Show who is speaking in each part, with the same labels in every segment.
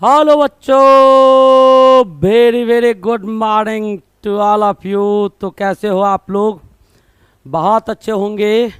Speaker 1: Hello बच्चों, very very good morning to all of you. तो कैसे हो आप लोग? बहुत अच्छे होंगे।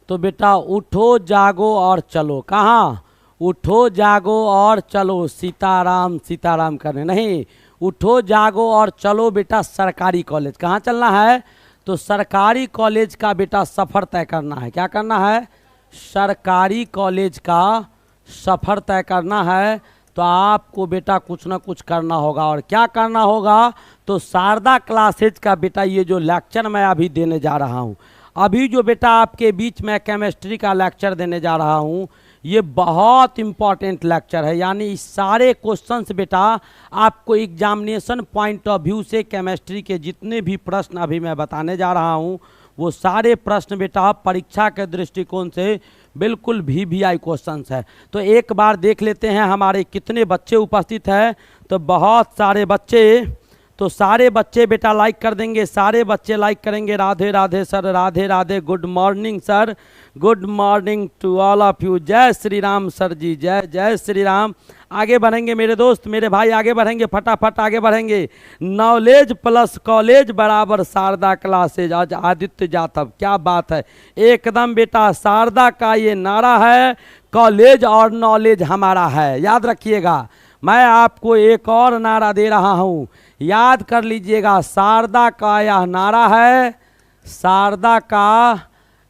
Speaker 1: तो बेटा उठो जागो और चलो। कहाँ? उठो जागो और चलो सीताराम सीताराम करने नहीं, उठो जागो और चलो बेटा सरकारी कॉलेज। कहाँ चलना है? तो सरकारी कॉलेज का बेटा सफ़र तय करना है। क्या करना है? सरकारी कॉलेज का सफ़र तय करना है। तो आपको बेटा कुछ ना कुछ करना होगा। और क्या करना होगा? तो शारदा क्लासेज का बेटा ये जो लेक्चर मैं अभी देने जा रहा हूँ, अभी जो बेटा आपके बीच में केमिस्ट्री का लेक्चर देने जा रहा हूँ, ये बहुत इम्पॉर्टेंट लेक्चर है। यानी इस सारे क्वेश्चंस बेटा आपको एग्जामिनेशन पॉइंट ऑफ व्यू से केमिस्ट्री के जितने भी प्रश्न अभी मैं बताने जा रहा हूँ, वो सारे प्रश्न बेटा परीक्षा के दृष्टिकोण से बिल्कुल VVI क्वेश्चंस है। तो एक बार देख लेते हैं हमारे कितने बच्चे उपस्थित हैं। तो बहुत सारे बच्चे, तो सारे बच्चे बेटा लाइक कर देंगे, सारे बच्चे लाइक करेंगे। Radhe Radhe sir, Radhe Radhe, good morning sir, good morning to all of you. जय श्री राम सर जी, जय जय श्री राम। आगे बढ़ेंगे मेरे दोस्त, मेरे भाई आगे बढ़ेंगे, फटाफट आगे बढ़ेंगे। नॉलेज प्लस कॉलेज बराबर शारदा क्लासेज। आज आदित्य जातव, क्या बात है एकदम बेटा। शारदा का ये नारा है, कॉलेज और नॉलेज हमारा है। याद रखिएगा, मैं आपको एक और नारा दे रहा हूँ, याद कर लीजिएगा। शारदा का यह नारा है, शारदा का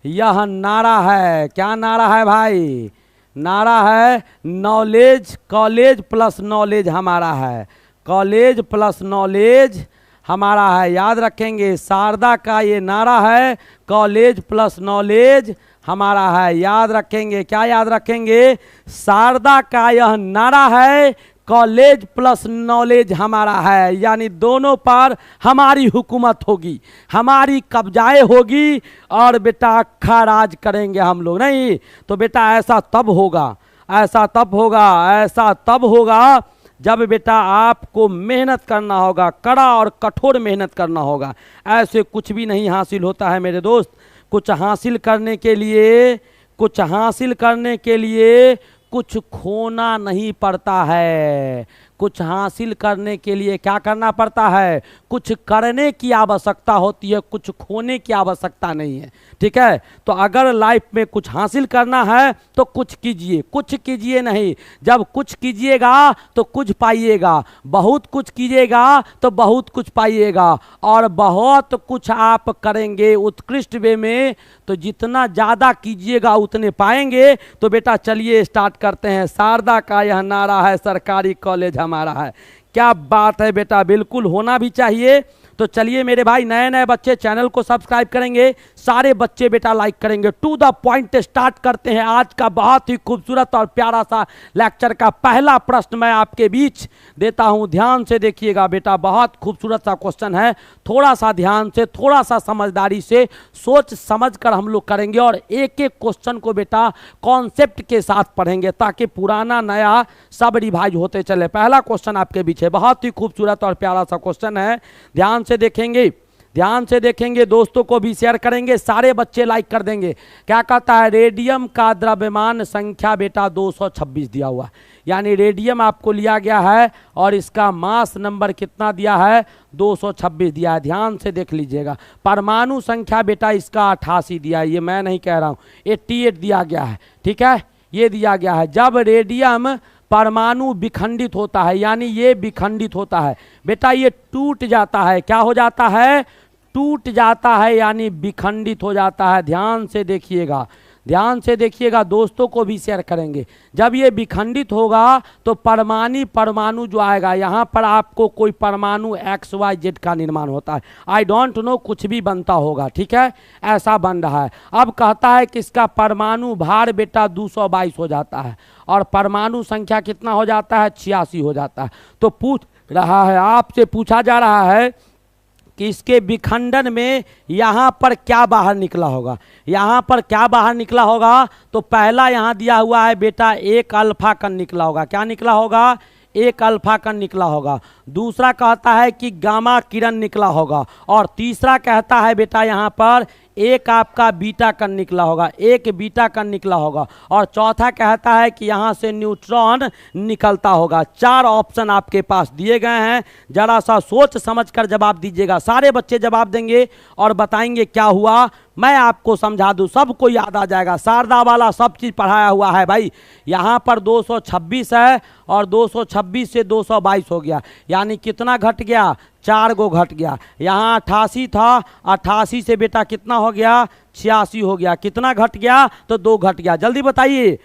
Speaker 1: यह नारा है। क्या नारा है भाई? नारा है नॉलेज, कॉलेज प्लस नॉलेज हमारा है, कॉलेज प्लस नॉलेज हमारा है। याद रखेंगे, शारदा का ये नारा है, कॉलेज प्लस नॉलेज हमारा है। याद रखेंगे, क्या याद रखेंगे? शारदा का यह नारा है, कॉलेज प्लस नॉलेज हमारा है। यानी दोनों पर हमारी हुकूमत होगी, हमारी कब्जाएं होगी और बेटा अक्खा राज करेंगे हम लोग। नहीं तो बेटा ऐसा तब होगा, ऐसा तब होगा, ऐसा तब होगा जब बेटा आपको मेहनत करना होगा, कड़ा और कठोर मेहनत करना होगा। ऐसे कुछ भी नहीं हासिल होता है मेरे दोस्त। कुछ हासिल करने के लिए, कुछ हासिल करने के लिए कुछ खोना नहीं पड़ता है। कुछ हासिल करने के लिए क्या करना पड़ता है? कुछ करने की आवश्यकता होती है, कुछ खोने की आवश्यकता नहीं है। ठीक है? तो अगर लाइफ में कुछ हासिल करना है तो कुछ कीजिए, कुछ कीजिए नहीं। जब कुछ कीजिएगा तो कुछ पाइएगा, बहुत कुछ कीजिएगा तो बहुत कुछ पाइएगा। और बहुत कुछ आप करेंगे उत्कृष्ट वे में तो जितना ज़्यादा कीजिएगा उतने पाएंगे। तो बेटा चलिए स्टार्ट करते हैं। शारदा का यह नारा है, सरकारी कॉलेज हमारा है। क्या बात है बेटा, बिल्कुल होना भी चाहिए। तो चलिए मेरे भाई, नए नए बच्चे चैनल को सब्सक्राइब करेंगे, सारे बच्चे बेटा लाइक करेंगे। टू द पॉइंट स्टार्ट करते हैं आज का बहुत ही खूबसूरत और प्यारा सा लेक्चर का पहला प्रश्न मैं आपके बीच देता हूं। ध्यान से देखिएगा बेटा, बहुत खूबसूरत सा क्वेश्चन है। थोड़ा सा ध्यान से, थोड़ा सा समझदारी से सोच समझ कर हम लोग करेंगे और एक एक क्वेश्चन को बेटा कॉन्सेप्ट के साथ पढ़ेंगे ताकि पुराना नया सब रिवाइज होते चले। पहला क्वेश्चन आपके बीच है, बहुत ही खूबसूरत और प्यारा सा क्वेश्चन है। ध्यान से देखेंगे, ध्यान से देखेंगे, दोस्तों को भी शेयर करेंगे, सारे बच्चे लाइक कर देंगे। क्या कहता है? रेडियम का द्रव्यमान संख्या बेटा 226 दिया हुआ, यानी रेडियम आपको लिया गया है और इसका मास नंबर कितना दिया है? 226 दिया है। ध्यान से देख लीजिएगा। परमाणु संख्या बेटा इसका 88 दिया है, ये मैं नहीं कह रहा हूँ, 88 दिया गया है। ठीक है, ये दिया गया है। जब रेडियम परमाणु विखंडित होता है, यानी ये विखंडित होता है बेटा, ये टूट जाता है। क्या हो जाता है? टूट जाता है, यानी विखंडित हो जाता है। ध्यान से देखिएगा, ध्यान से देखिएगा, दोस्तों को भी शेयर करेंगे। जब ये विखंडित होगा तो परमाणु जो आएगा, यहाँ पर आपको कोई परमाणु XYZ का निर्माण होता है। आई डोंट नो, कुछ भी बनता होगा। ठीक है, ऐसा बन रहा है। अब कहता है कि इसका परमाणु भार बेटा 222 हो जाता है और परमाणु संख्या कितना हो जाता है? 86 हो जाता है। तो पूछ रहा है, आपसे पूछा जा रहा है कि इसके विखंडन में यहाँ पर क्या बाहर निकला होगा? यहाँ पर क्या बाहर निकला होगा? तो पहला यहाँ दिया हुआ है बेटा एक अल्फा कण निकला होगा। क्या निकला होगा? एक अल्फा कण निकला होगा। दूसरा कहता है कि गामा किरण निकला होगा, और तीसरा कहता है बेटा यहाँ पर एक आपका बीटा कण निकला होगा, एक बीटा कण निकला होगा, और चौथा कहता है कि यहाँ से न्यूट्रॉन निकलता होगा। 4 ऑप्शन आपके पास दिए गए हैं, जरा सा सोच समझकर जवाब दीजिएगा। सारे बच्चे जवाब देंगे और बताएंगे क्या हुआ। मैं आपको समझा दूं, सबको याद आ जाएगा, शारदा वाला सब चीज़ पढ़ाया हुआ है भाई। यहाँ पर 226 है और 226 से 222 हो गया, यानी कितना घट गया, 4 गो घट गया। यहाँ 88 था, 88 से बेटा कितना हो गया, 86 हो गया। कितना घट गया, तो 2 घट गया। जल्दी बताइए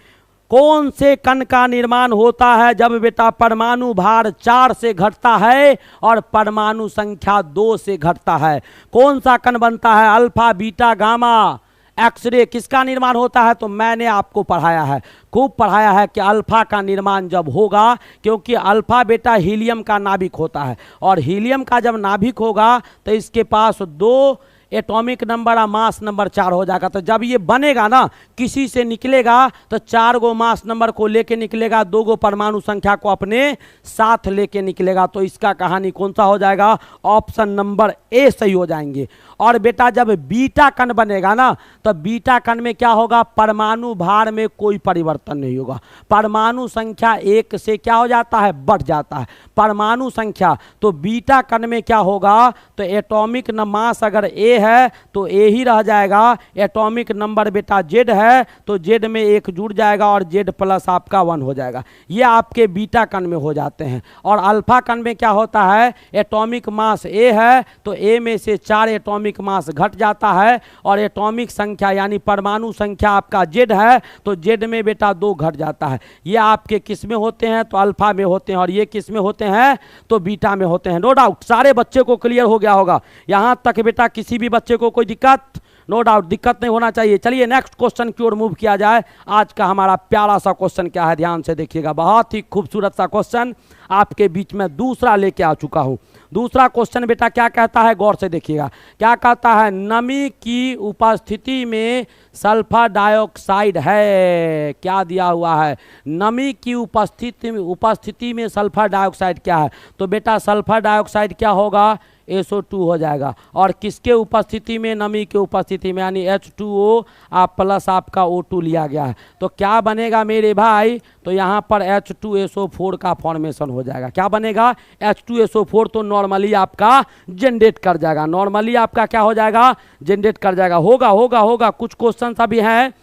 Speaker 1: कौन से कण का निर्माण होता है जब बेटा परमाणु भार 4 से घटता है और परमाणु संख्या 2 से घटता है। कौन सा कण बनता है, अल्फा, बीटा, गामा, एक्सरे, किसका निर्माण होता है? तो मैंने आपको पढ़ाया है, खूब पढ़ाया है कि अल्फा का निर्माण जब होगा, क्योंकि अल्फा बेटा हीलियम का नाभिक होता है, और हीलियम का जब नाभिक होगा तो इसके पास 2 एटॉमिक नंबर और मास नंबर 4 हो जाएगा। तो जब ये बनेगा ना, किसी से निकलेगा तो 4 गो मास नंबर को लेके निकलेगा, 2 गो परमाणु संख्या को अपने साथ लेके निकलेगा। तो इसका कहानी कौन सा हो जाएगा, ऑप्शन नंबर ए सही हो जाएंगे। और बेटा जब बीटा कण बनेगा ना, तो बीटा कण में क्या होगा, परमाणु भार में कोई परिवर्तन नहीं होगा, परमाणु संख्या 1 से क्या हो जाता है, बढ़ जाता है परमाणु संख्या। तो बीटा कण में क्या होगा, तो एटॉमिक मास अगर ए है तो ए ही रह जाएगा, एटॉमिक नंबर बेटा जेड है तो जेड में 1 जुड़ जाएगा और जेड प्लस आपका 1 हो जाएगा। ये आपके बीटा कण में हो जाते हैं। और अल्फा कण में क्या होता है, एटॉमिक मास ए है तो ए में से 4 एटॉमिक मास घट जाता है, और एटॉमिक संख्या यानी परमाणु संख्या आपका जेड है तो जेड में बेटा 2 घट जाता है। ये आपके किस में होते हैं, तो अल्फा में होते हैं, और ये किस में होते हैं, तो बीटा में होते हैं। नो डाउट सारे बच्चे को क्लियर हो गया होगा यहां तक बेटा। किसी भी बच्चे को कोई दिक्कत, नो डाउट दिक्कत नहीं होना चाहिए। चलिए नेक्स्ट क्वेश्चन की ओर मूव किया जाए। आज का हमारा प्यारा सा क्वेश्चन क्या है, ध्यान से देखिएगा, बहुत ही खूबसूरत सा क्वेश्चन आपके बीच में दूसरा लेके आ चुका हूं। दूसरा क्वेश्चन बेटा क्या कहता है, गौर से देखिएगा। क्या कहता है, नमी की उपस्थिति में सल्फर डाइऑक्साइड है, क्या दिया हुआ है, नमी की उपस्थिति में सल्फर डाइऑक्साइड क्या है, तो बेटा सल्फर डाइऑक्साइड क्या होगा, SO2 हो जाएगा। और किसके उपस्थिति में, नमी के उपस्थिति में, यानी H2O आप प्लस आपका O2 लिया गया है। तो क्या बनेगा मेरे भाई, तो यहाँ पर H2SO4 का फॉर्मेशन हो जाएगा। क्या बनेगा, H2SO4 तो नॉर्मली आपका जनरेट कर जाएगा, नॉर्मली आपका क्या हो जाएगा, जनरेट कर जाएगा। होगा कुछ क्वेश्चन अभी हैं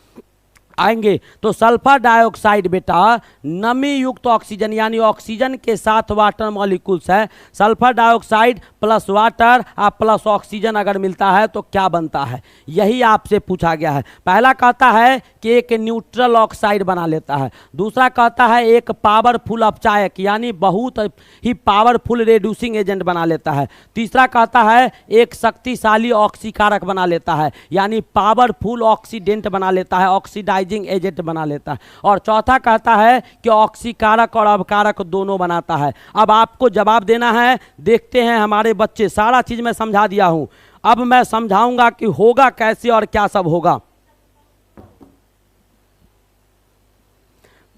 Speaker 1: आएंगे। तो सल्फर डाइऑक्साइड बेटा नमी युक्त ऑक्सीजन यानी ऑक्सीजन के साथ वाटर मॉलिक्यूल्स है, sulphur dioxide plus water plus oxygen अगर मिलता है तो क्या बनता है, यही आपसे पूछा गया है। पहला कहता है कि एक न्यूट्रल ऑक्साइड बना लेता है, दूसरा कहता है एक पावरफुल अपचायक यानी बहुत ही पावरफुल रेड्यूसिंग एजेंट बना लेता है, तीसरा कहता है एक शक्तिशाली ऑक्सीकारक बना लेता है यानी पावरफुल ऑक्सीडेंट बना लेता है, ऑक्सीडाइज एजेंट बना लेता है, और चौथा कहता है कि ऑक्सीकारक और अवकारक दोनों बनाता है। अब आपको जवाब देना है, देखते हैं हमारे बच्चे, सारा चीज मैं समझा दिया हूं, अब मैं समझाऊंगा कि होगा कैसे और क्या सब होगा।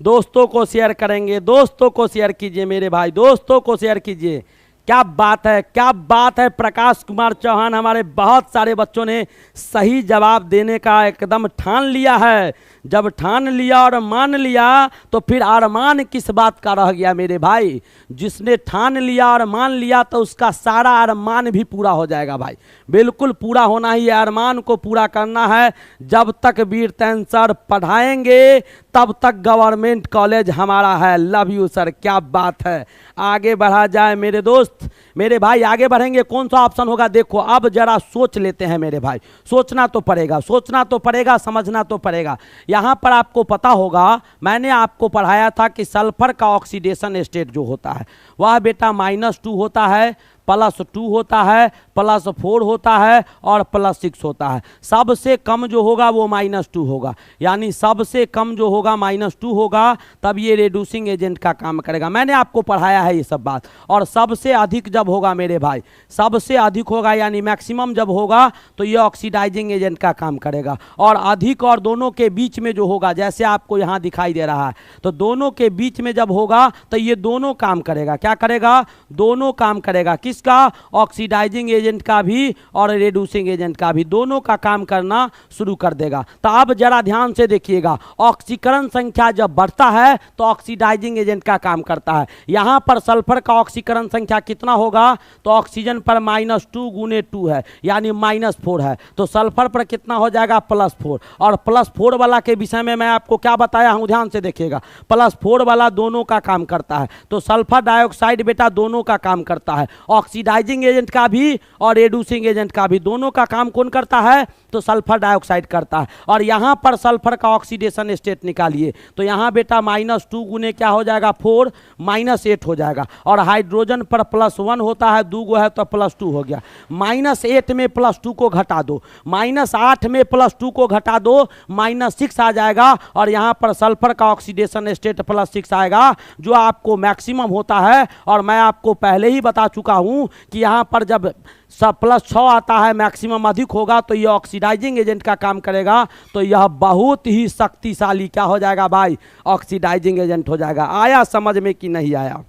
Speaker 1: दोस्तों को शेयर करेंगे, दोस्तों को शेयर कीजिए मेरे भाई, दोस्तों को शेयर कीजिए। क्या बात है, क्या बात है। प्रकाश कुमार चौहान, हमारे बहुत सारे बच्चों ने सही जवाब देने का एकदम ठान लिया है। जब ठान लिया और मान लिया तो फिर अरमान किस बात का रह गया मेरे भाई। जिसने ठान लिया और मान लिया तो उसका सारा अरमान भी पूरा हो जाएगा भाई, बिल्कुल पूरा होना ही है, अरमान को पूरा करना है। जब तक वीरतैन सर पढ़ाएंगे तब तक गवर्नमेंट कॉलेज हमारा है। लव यू सर, क्या बात है। आगे बढ़ा जाए मेरे दोस्त, मेरे भाई आगे बढ़ेंगे। कौन सा ऑप्शन होगा, देखो अब जरा सोच लेते हैं मेरे भाई, सोचना तो पड़ेगा, सोचना तो पड़ेगा, समझना तो पड़ेगा। यहाँ पर आपको पता होगा, मैंने आपको पढ़ाया था कि सल्फर का ऑक्सीडेशन स्टेट जो होता है वह बेटा -2 होता है, +2 होता है, +4 होता है और +6 होता है। सबसे कम जो होगा वो -2 होगा, यानी सबसे कम जो होगा -2 होगा, तब ये रिड्यूसिंग एजेंट का काम करेगा। मैंने आपको पढ़ाया है ये सब बात। और सबसे अधिक जब होगा मेरे भाई, सबसे अधिक होगा यानी मैक्सिमम जब होगा, तो ये ऑक्सीडाइजिंग एजेंट का काम करेगा। और अधिक और दोनों के बीच में जो होगा, जैसे आपको यहाँ दिखाई दे रहा है, तो दोनों के बीच में जब होगा तो ये दोनों काम करेगा। क्या करेगा? दोनों काम करेगा। किसका? ऑक्सीडाइजिंग एजेंट का भी और रिड्यूसिंग एजेंट का भी, दोनों का काम करना शुरू कर देगा। तो अब जरा ध्यान से देखिएगा, ऑक्सीकरण संख्या जब बढ़ता है तो ऑक्सीडाइजिंग एजेंट का काम करता है। यहां पर सल्फर का ऑक्सीकरण संख्या कितना होगा? तो ऑक्सीजन पर -2 × 2 है, यानी -4 है, तो सल्फर पर कितना हो जाएगा? +4। और +4 वाला के विषय में मैं आपको क्या बताया हूं, ध्यान से देखिएगा। +4 वाला दोनों का काम करता है, तो सल्फर डाइऑक्साइड बेटा दोनों का काम करता है, ऑक्सीडाइजिंग एजेंट का भी और रिड्यूसिंग एजेंट का भी। दोनों का काम कौन करता है? तो सल्फर डाइऑक्साइड करता है। और यहां पर सल्फर का ऑक्सीडेशन स्टेट निकालिए, तो यहां बेटा -2 गुने क्या हो जाएगा? 4, -8 हो जाएगा। और हाइड्रोजन पर +1 होता है, 2 है तो +2 हो गया। -8 में +2 को घटा दो, -8 में +2 को घटा दो, -6 आ जाएगा। और यहां पर सल्फर का ऑक्सीडेशन स्टेट +6 आएगा, जो आपको मैक्सिमम होता है। और मैं आपको पहले ही बता चुका हूं कि यहां पर जब +6 आता है, मैक्सिमम अधिक होगा, तो यह ऑक्सीडाइजिंग एजेंट का काम करेगा। तो यह बहुत ही शक्तिशाली क्या हो जाएगा भाई? ऑक्सीडाइजिंग एजेंट हो जाएगा। आया समझ में कि नहीं आया?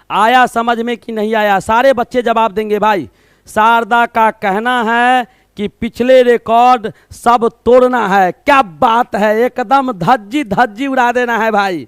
Speaker 1: आया समझ में कि नहीं आया? सारे बच्चे जवाब देंगे भाई। शारदा का कहना है कि पिछले रिकॉर्ड सब तोड़ना है। क्या बात है, एकदम धज्जी धज्जी उड़ा देना है भाई,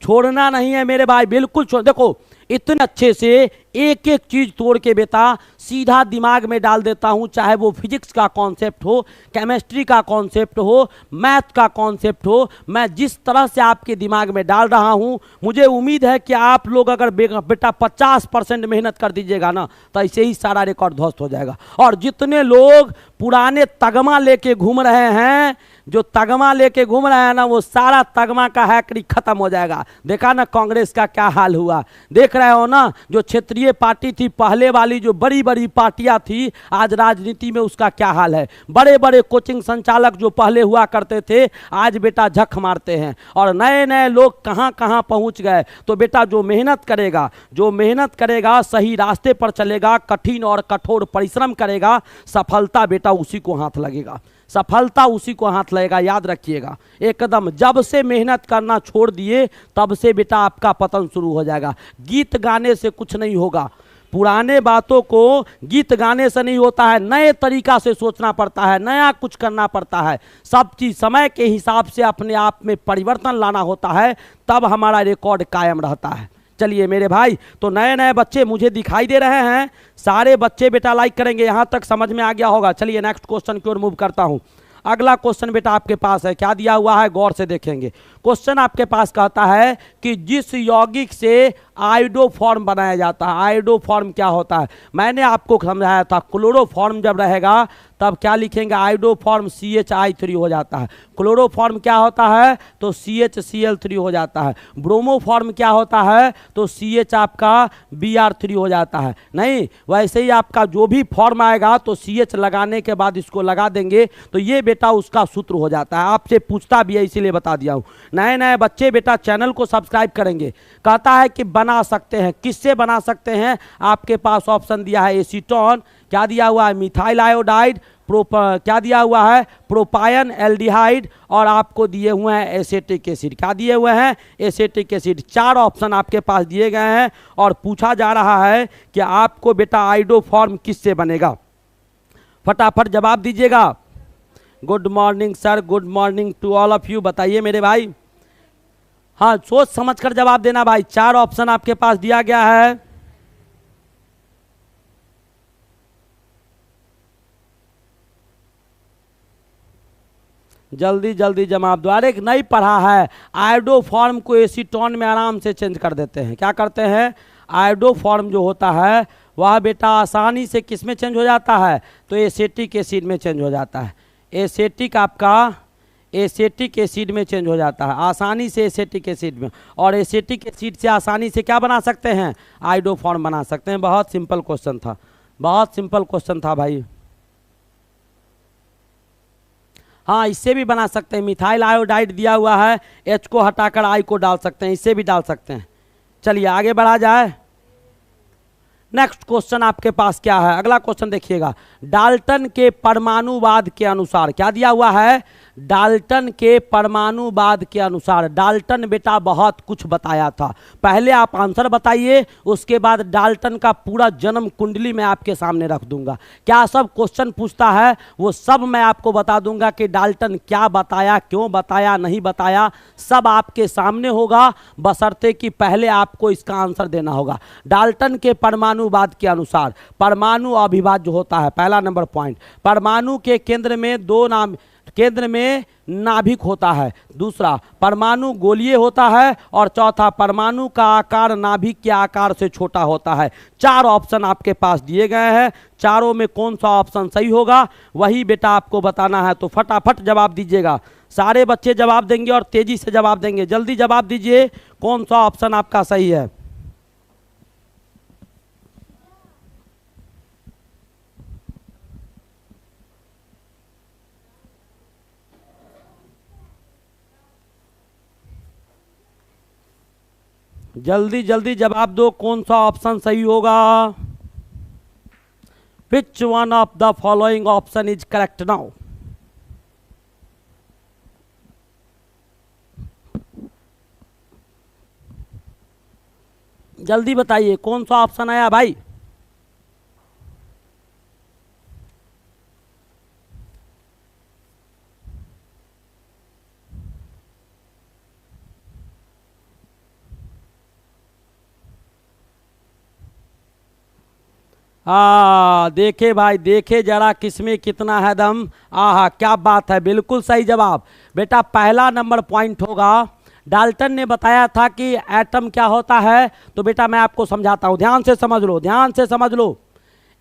Speaker 1: छोड़ना नहीं है मेरे भाई, बिल्कुल छोड़। देखो इतने अच्छे से एक एक चीज तोड़ के बेटा सीधा दिमाग में डाल देता हूं, चाहे वो फिजिक्स का कॉन्सेप्ट हो, केमिस्ट्री का कॉन्सेप्ट हो, मैथ का कॉन्सेप्ट हो। मैं जिस तरह से आपके दिमाग में डाल रहा हूं, मुझे उम्मीद है कि आप लोग अगर बेटा 50% मेहनत कर दीजिएगा ना, तो ऐसे ही सारा रिकॉर्ड ध्वस्त हो जाएगा। और जितने लोग पुराने तगमा लेके घूम रहे हैं, जो तगमा लेके घूम रहे हैं ना, वो सारा तगमा का हैकड़ी खत्म हो जाएगा। देखा ना कांग्रेस का क्या हाल हुआ, देख रहे हो ना। जो क्षेत्रीय पार्टी थी पहले वाली, जो बड़ी बड़ी पार्टियां थी, आज राजनीति में उसका क्या हाल है। बड़े बड़े कोचिंग संचालक जो पहले हुआ करते थे, आज बेटा झक मारते हैं। और नए नए लोग कहां कहां पहुंच गए। तो बेटा जो मेहनत करेगा, जो मेहनत करेगा, सही रास्ते पर चलेगा, कठिन और कठोर परिश्रम करेगा, सफलता बेटा उसी को हाथ लगेगा, सफलता उसी को हाथ लगेगा। याद रखिएगा एकदम। जब से मेहनत करना छोड़ दिए, तब से बेटा आपका पतन शुरू हो जाएगा। गीत गाने से कुछ नहीं होगा, पुराने बातों को गीत गाने से नहीं होता है, नए तरीका से सोचना पड़ता है, नया कुछ करना पड़ता है। सब चीज़ समय के हिसाब से अपने आप में परिवर्तन लाना होता है, तब हमारा रिकॉर्ड कायम रहता है। चलिए मेरे भाई, तो नए नए बच्चे मुझे दिखाई दे रहे हैं, सारे बच्चे बेटा लाइक करेंगे। यहां तक समझ में आ गया होगा। चलिए नेक्स्ट क्वेश्चन की ओर मूव करता हूं। अगला क्वेश्चन बेटा आपके पास है, क्या दिया हुआ है गौर से देखेंगे। क्वेश्चन आपके पास कहता है कि जिस यौगिक से आयोडोफॉर्म बनाया जाता है, आयोडोफॉर्म क्या होता है? मैंने आपको समझाया था, क्लोरोफॉर्म जब रहेगा तब क्या लिखेंगे? आयोडोफॉर्म CHI3 हो जाता है। क्लोरोफॉर्म क्या होता है? तो CHCl3 हो जाता है। ब्रोमोफॉर्म क्या होता है? तो CH आपका Br3 हो जाता है। नहीं, वैसे ही आपका जो भी फॉर्म आएगा तो CH लगाने के बाद इसको लगा देंगे, तो ये बेटा उसका सूत्र हो जाता है। आपसे पूछता भी है, इसीलिए बता दिया हूँ। नए नए बच्चे बेटा चैनल को सब्सक्राइब करेंगे। कहता है कि बना सकते हैं, किससे बना सकते हैं? आपके पास ऑप्शन दिया है एसीटोन, क्या दिया हुआ है? मिथाइल आयोडाइड, क्या दिया हुआ है? प्रोपायन एल्डिहाइड, और आपको दिए हुए हैं एसेटिक एसिड। क्या दिए हुए हैं? Acetic acid. 4 ऑप्शन आपके पास दिए गए हैं और पूछा जा रहा है कि आपको बेटा आयोडोफॉर्म किससे बनेगा। फटाफट जवाब दीजिएगा। Good morning sir, good morning to all of you. बताइए मेरे भाई, हाँ सोच समझकर जवाब देना भाई। 4 ऑप्शन आपके पास दिया गया है। जल्दी जल्दी जवाब दो। अरे नहीं पढ़ा है, आयोडोफॉर्म को एसीटोन में आराम से चेंज कर देते हैं। क्या करते हैं? आयोडोफॉर्म जो होता है वह बेटा आसानी से किस में चेंज हो जाता है? तो एसेटिक एसिड में चेंज हो जाता है। एसेटिक आपका एसिटिक एसिड में चेंज हो जाता है, आसानी से एसिटिक एसिड में। और एसिटिक एसिड से आसानी से क्या बना सकते हैं, आयोडोफॉर्म बना सकते हैं। बहुत सिंपल क्वेश्चन था, बहुत सिंपल क्वेश्चन था भाई। हाँ, इससे भी बना सकते हैं, मिथाइल आयोडाइड दिया हुआ है, H को हटाकर I को डाल सकते हैं, इससे भी डाल सकते हैं। चलिए आगे बढ़ा जाए। नेक्स्ट क्वेश्चन आपके पास क्या है, अगला क्वेश्चन देखिएगा। डाल्टन के परमाणुवाद के अनुसार, क्या दिया हुआ है, डाल्टन के परमाणुवाद के अनुसार। डाल्टन बेटा बहुत कुछ बताया था, पहले आप आंसर बताइए, उसके बाद डाल्टन का पूरा जन्म कुंडली मैं आपके सामने रख दूंगा। क्या सब क्वेश्चन पूछता है वो सब मैं आपको बता दूंगा कि डाल्टन क्या बताया, क्यों बताया, नहीं बताया, सब आपके सामने होगा, बशर्ते कि पहले आपको इसका आंसर देना होगा। डाल्टन के परमाणुवाद के अनुसार परमाणु अविभाज्य होता है, पहला नंबर पॉइंट। परमाणु के केंद्र में नाभिक होता है। दूसरा, परमाणु गोलीय होता है। और चौथा, परमाणु का आकार नाभिक के आकार से छोटा होता है। 4 ऑप्शन आपके पास दिए गए हैं, चारों में कौन सा ऑप्शन सही होगा वही बेटा आपको बताना है। तो फटाफट जवाब दीजिएगा, सारे बच्चे जवाब देंगे और तेजी से जवाब देंगे। जल्दी जवाब दीजिए, कौन सा ऑप्शन आपका सही है। जल्दी जल्दी जवाब दो, कौन सा ऑप्शन सही होगा। Which one of the following option is correct now. जल्दी बताइए कौन सा ऑप्शन आया भाई। देखे भाई, देखे जरा किसमें कितना है दम। आहा, क्या बात है, बिल्कुल सही जवाब बेटा। पहला नंबर पॉइंट होगा। डाल्टन ने बताया था कि एटम क्या होता है, तो बेटा मैं आपको समझाता हूं, ध्यान से समझ लो, ध्यान से समझ लो,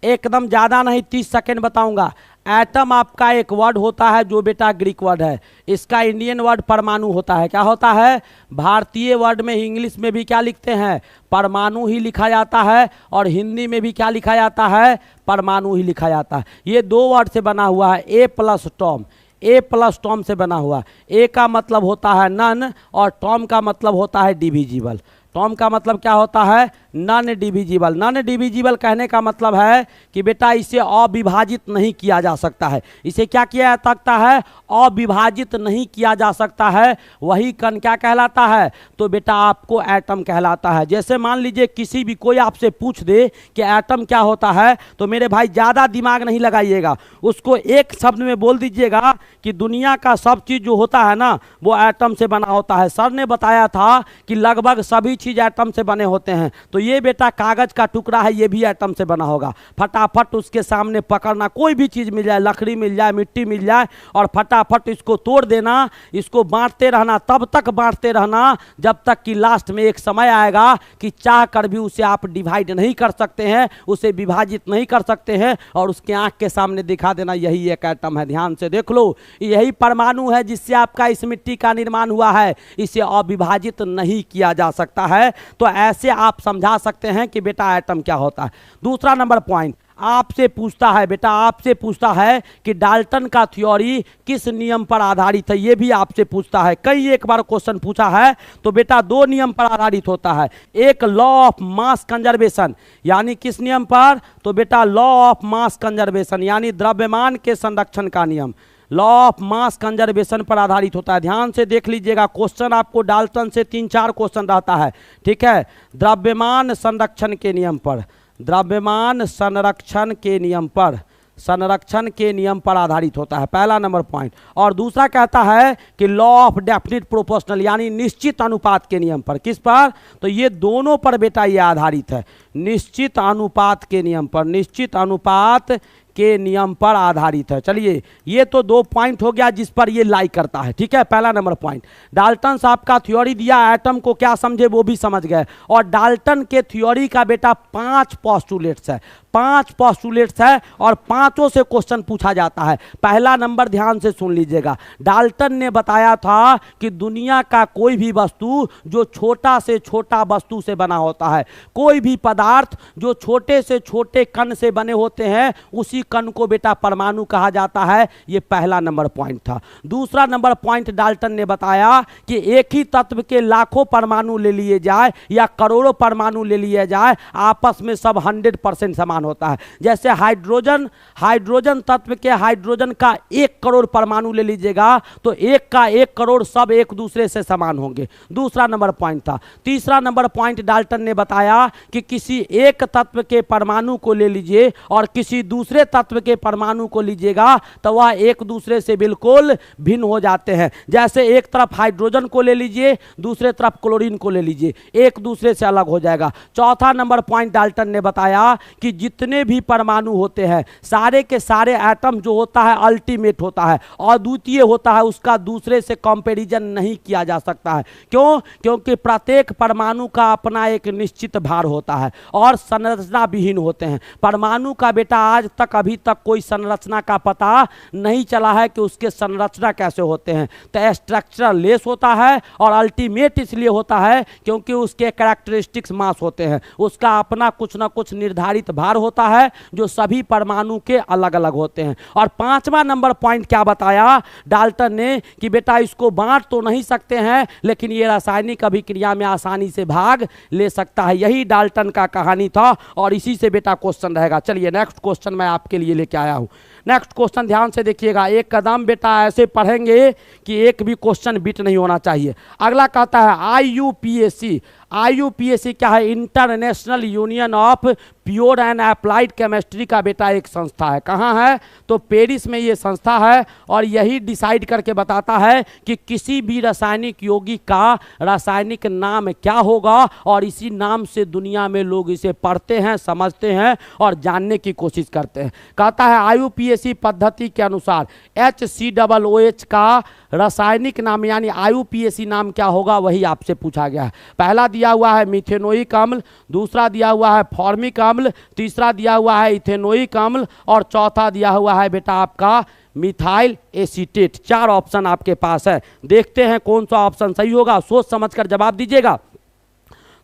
Speaker 1: एकदम ज़्यादा नहीं, 30 सेकेंड बताऊंगा। एटम आपका एक वर्ड होता है जो बेटा ग्रीक वर्ड है, इसका इंडियन वर्ड परमाणु होता है। क्या होता है, भारतीय वर्ड में इंग्लिश में भी क्या लिखते हैं, परमाणु ही लिखा जाता है, और हिंदी में भी क्या लिखा जाता है, परमाणु ही लिखा जाता है। ये 2 वर्ड से बना हुआ है, ए प्लस टॉम, ए प्लस टॉम से बना हुआ। ए का मतलब होता है नन, और टॉम का मतलब होता है डिविजिबल। टॉम का मतलब क्या होता है, नॉन डिविजिबल। नॉन डिविजिबल कहने का मतलब है कि बेटा इसे अविभाजित नहीं किया जा सकता है। इसे क्या किया जा सकता है, अविभाजित नहीं किया जा सकता है। वही कण क्या कहलाता है, तो बेटा आपको एटम कहलाता है। जैसे मान लीजिए किसी भी कोई आपसे पूछ दे कि एटम क्या होता है, तो मेरे भाई ज़्यादा दिमाग नहीं लगाइएगा, उसको एक शब्द में बोल दीजिएगा कि दुनिया का सब चीज़ जो होता है ना वो एटम से बना होता है। सर ने बताया था कि लगभग सभी चीज़ एटम से बने होते हैं। तो ये बेटा कागज का टुकड़ा है, ये भी एटम से बना होगा। फटाफट उसके सामने पकड़ना, कोई भी चीज मिल जाए, लकड़ी मिल जाए, मिट्टी मिल जाए, और फटाफट इसको तोड़ देना, इसको बांटते रहना, तब तक बांटते रहना जब तक कि लास्ट में एक समय आएगा कि चाह कर भी उसे आप डिवाइड नहीं कर सकते हैं, उसे विभाजित नहीं कर सकते हैं, और उसके आंख के सामने दिखा देना यही एक एटम है। ध्यान से देख लो, यही परमाणु है जिससे आपका इस मिट्टी का निर्माण हुआ है। इसे अविभाजित नहीं किया जा सकता है। तो ऐसे आप समझा सकते हैं कि बेटा एटम क्या होता है। दूसरा नंबर पॉइंट आपसे पूछता है बेटा, आपसे पूछता है कि डाल्टन का थ्योरी किस नियम पर आधारित है, ये भी आपसे पूछता है। कई एक बार क्वेश्चन पूछा है। तो बेटा 2 नियम पर आधारित होता है। एक लॉ ऑफ मास कंजर्वेशन, यानी किस नियम पर, तो बेटा लॉ ऑफ मास कंजर्वेशन, यानी द्रव्यमान के संरक्षण का नियम। लॉ ऑफ मास कंजर्वेशन पर आधारित होता है। ध्यान से देख लीजिएगा, क्वेश्चन आपको डाल्टन से 3-4 क्वेश्चन रहता है, ठीक है। द्रव्यमान संरक्षण के नियम पर, द्रव्यमान संरक्षण के नियम पर, संरक्षण के नियम पर आधारित होता है, पहला नंबर पॉइंट। और दूसरा कहता है कि लॉ ऑफ डेफिनिट प्रोपोर्शनल, यानी निश्चित अनुपात के नियम पर। किस पर, तो ये दोनों पर बेटा ये आधारित है, निश्चित अनुपात के नियम पर, निश्चित अनुपात के नियम पर आधारित है। चलिए ये तो 2 पॉइंट हो गया जिस पर ये लाई करता है, ठीक है। पहला नंबर पॉइंट डाल्टन साहब का थ्योरी दिया, एटम को क्या समझे वो भी समझ गए। और डाल्टन के थ्योरी का बेटा 5 पोस्टुलेट्स है, 5 पोस्टुलेट्स है और 5ओं से क्वेश्चन पूछा जाता है। पहला नंबर ध्यान से सुन लीजिएगा, डाल्टन ने बताया था कि दुनिया का कोई भी वस्तु जो छोटा से छोटा वस्तु से बना होता है, कोई भी पदार्थ जो छोटे से छोटे कण से बने होते हैं, उसी कण को बेटा परमाणु कहा जाता है। यह पहला नंबर पॉइंट था। दूसरा नंबर पॉइंट डाल्टन ने बताया कि एक ही तत्व के लाखों परमाणु ले लिए जाए या करोड़ों परमाणु ले लिए जाए, आपस में सब 100% समान होता है। जैसे हाइड्रोजन तत्व के हाइड्रोजन का 1 करोड़ परमाणु ले लीजिएगा तो 1 का 1 करोड़ सब एक दूसरे से समान होंगे। दूसरा नंबर पॉइंट था। तीसरा नंबर पॉइंट डाल्टन ने बताया कि किसी एक तत्व के परमाणु को ले लीजिए और किसी दूसरे तत्व के परमाणु को लीजिएगा तो वह एक दूसरे से बिल्कुल भिन्न हो जाते हैं। जैसे एक तरफ हाइड्रोजन को ले लीजिए, दूसरे तरफ क्लोरीन को ले लीजिए, एक दूसरे से अलग हो जाएगा। चौथा नंबर पॉइंट डाल्टन ने बताया कि जितने भी परमाणु होते हैं सारे के सारे एटम जो होता है अल्टीमेट होता है, अद्वितीय होता है, उसका दूसरे से कंपैरिजन नहीं किया जा सकता है। क्यों? क्योंकि प्रत्येक परमाणु का अपना एक निश्चित भार होता है और संरचना विहीन होते हैं। परमाणु का बेटा आज तक अभी तक कोई संरचना का पता नहीं चला है कि उसके संरचना कैसे होते हैं। तो स्ट्रक्चर लेस होता है और अल्टीमेट इसलिए होता है क्योंकि उसके कैरेक्टरिस्टिक्स मास होते हैं, उसका अपना कुछ ना कुछ निर्धारित भार होता है जो सभी परमाणु के अलग अलग होते हैं। और 5वां नंबर पॉइंट क्या बताया डाल्टन ने कि बेटा इसको बांट तो नहीं सकते हैं लेकिन ये रासायनिक अभिक्रिया में आसानी से भाग ले सकता है। यही डाल्टन का कहानी था और इसी से बेटा क्वेश्चन रहेगा। चलिए नेक्स्ट क्वेश्चन मैं आपके लिए लेके आया हूं। नेक्स्ट क्वेश्चन ध्यान से देखिएगा, एक कदम बेटा ऐसे पढ़ेंगे कि एक भी क्वेश्चन बीट नहीं होना चाहिए। अगला कहता है IUPAC। IUPAC क्या है? International union of pure and applied chemistry का बेटा एक संस्था है। कहाँ है? तो पेरिस में ये संस्था है और यही डिसाइड करके बताता है कि किसी भी रासायनिक यौगिक का रासायनिक नाम क्या होगा और इसी नाम से दुनिया में लोग इसे पढ़ते हैं, समझते हैं और जानने की कोशिश करते हैं। कहता है IUPAC पद्धति के अनुसार HCOOH का रासायनिक नाम यानी IUPAC नाम क्या होगा वही आपसे पूछा गया है। पहला दिया हुआ है मिथेनोइक अम्ल, दूसरा दिया हुआ है फॉर्मिक अम्ल, तीसरा दिया हुआ है इथेनोइक अम्ल और चौथा दिया हुआ है बेटा आपका मिथाइल एसीटेट। 4 ऑप्शन आपके पास है, देखते हैं कौन सा ऑप्शन सही होगा। सोच समझकर जवाब दीजिएगा,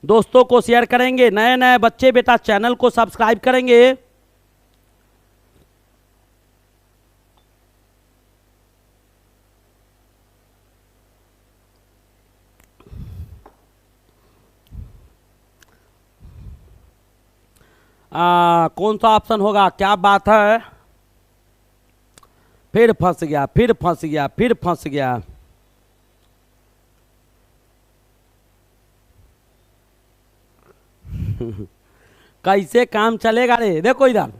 Speaker 1: दोस्तों को शेयर करेंगे, नए नए बच्चे बेटा चैनल को सब्सक्राइब करेंगे। कौन सा ऑप्शन होगा? क्या बात है, फिर फंस गया, फिर फंस गया, फिर फंस गया। कैसे काम चलेगा रे? देखो इधर,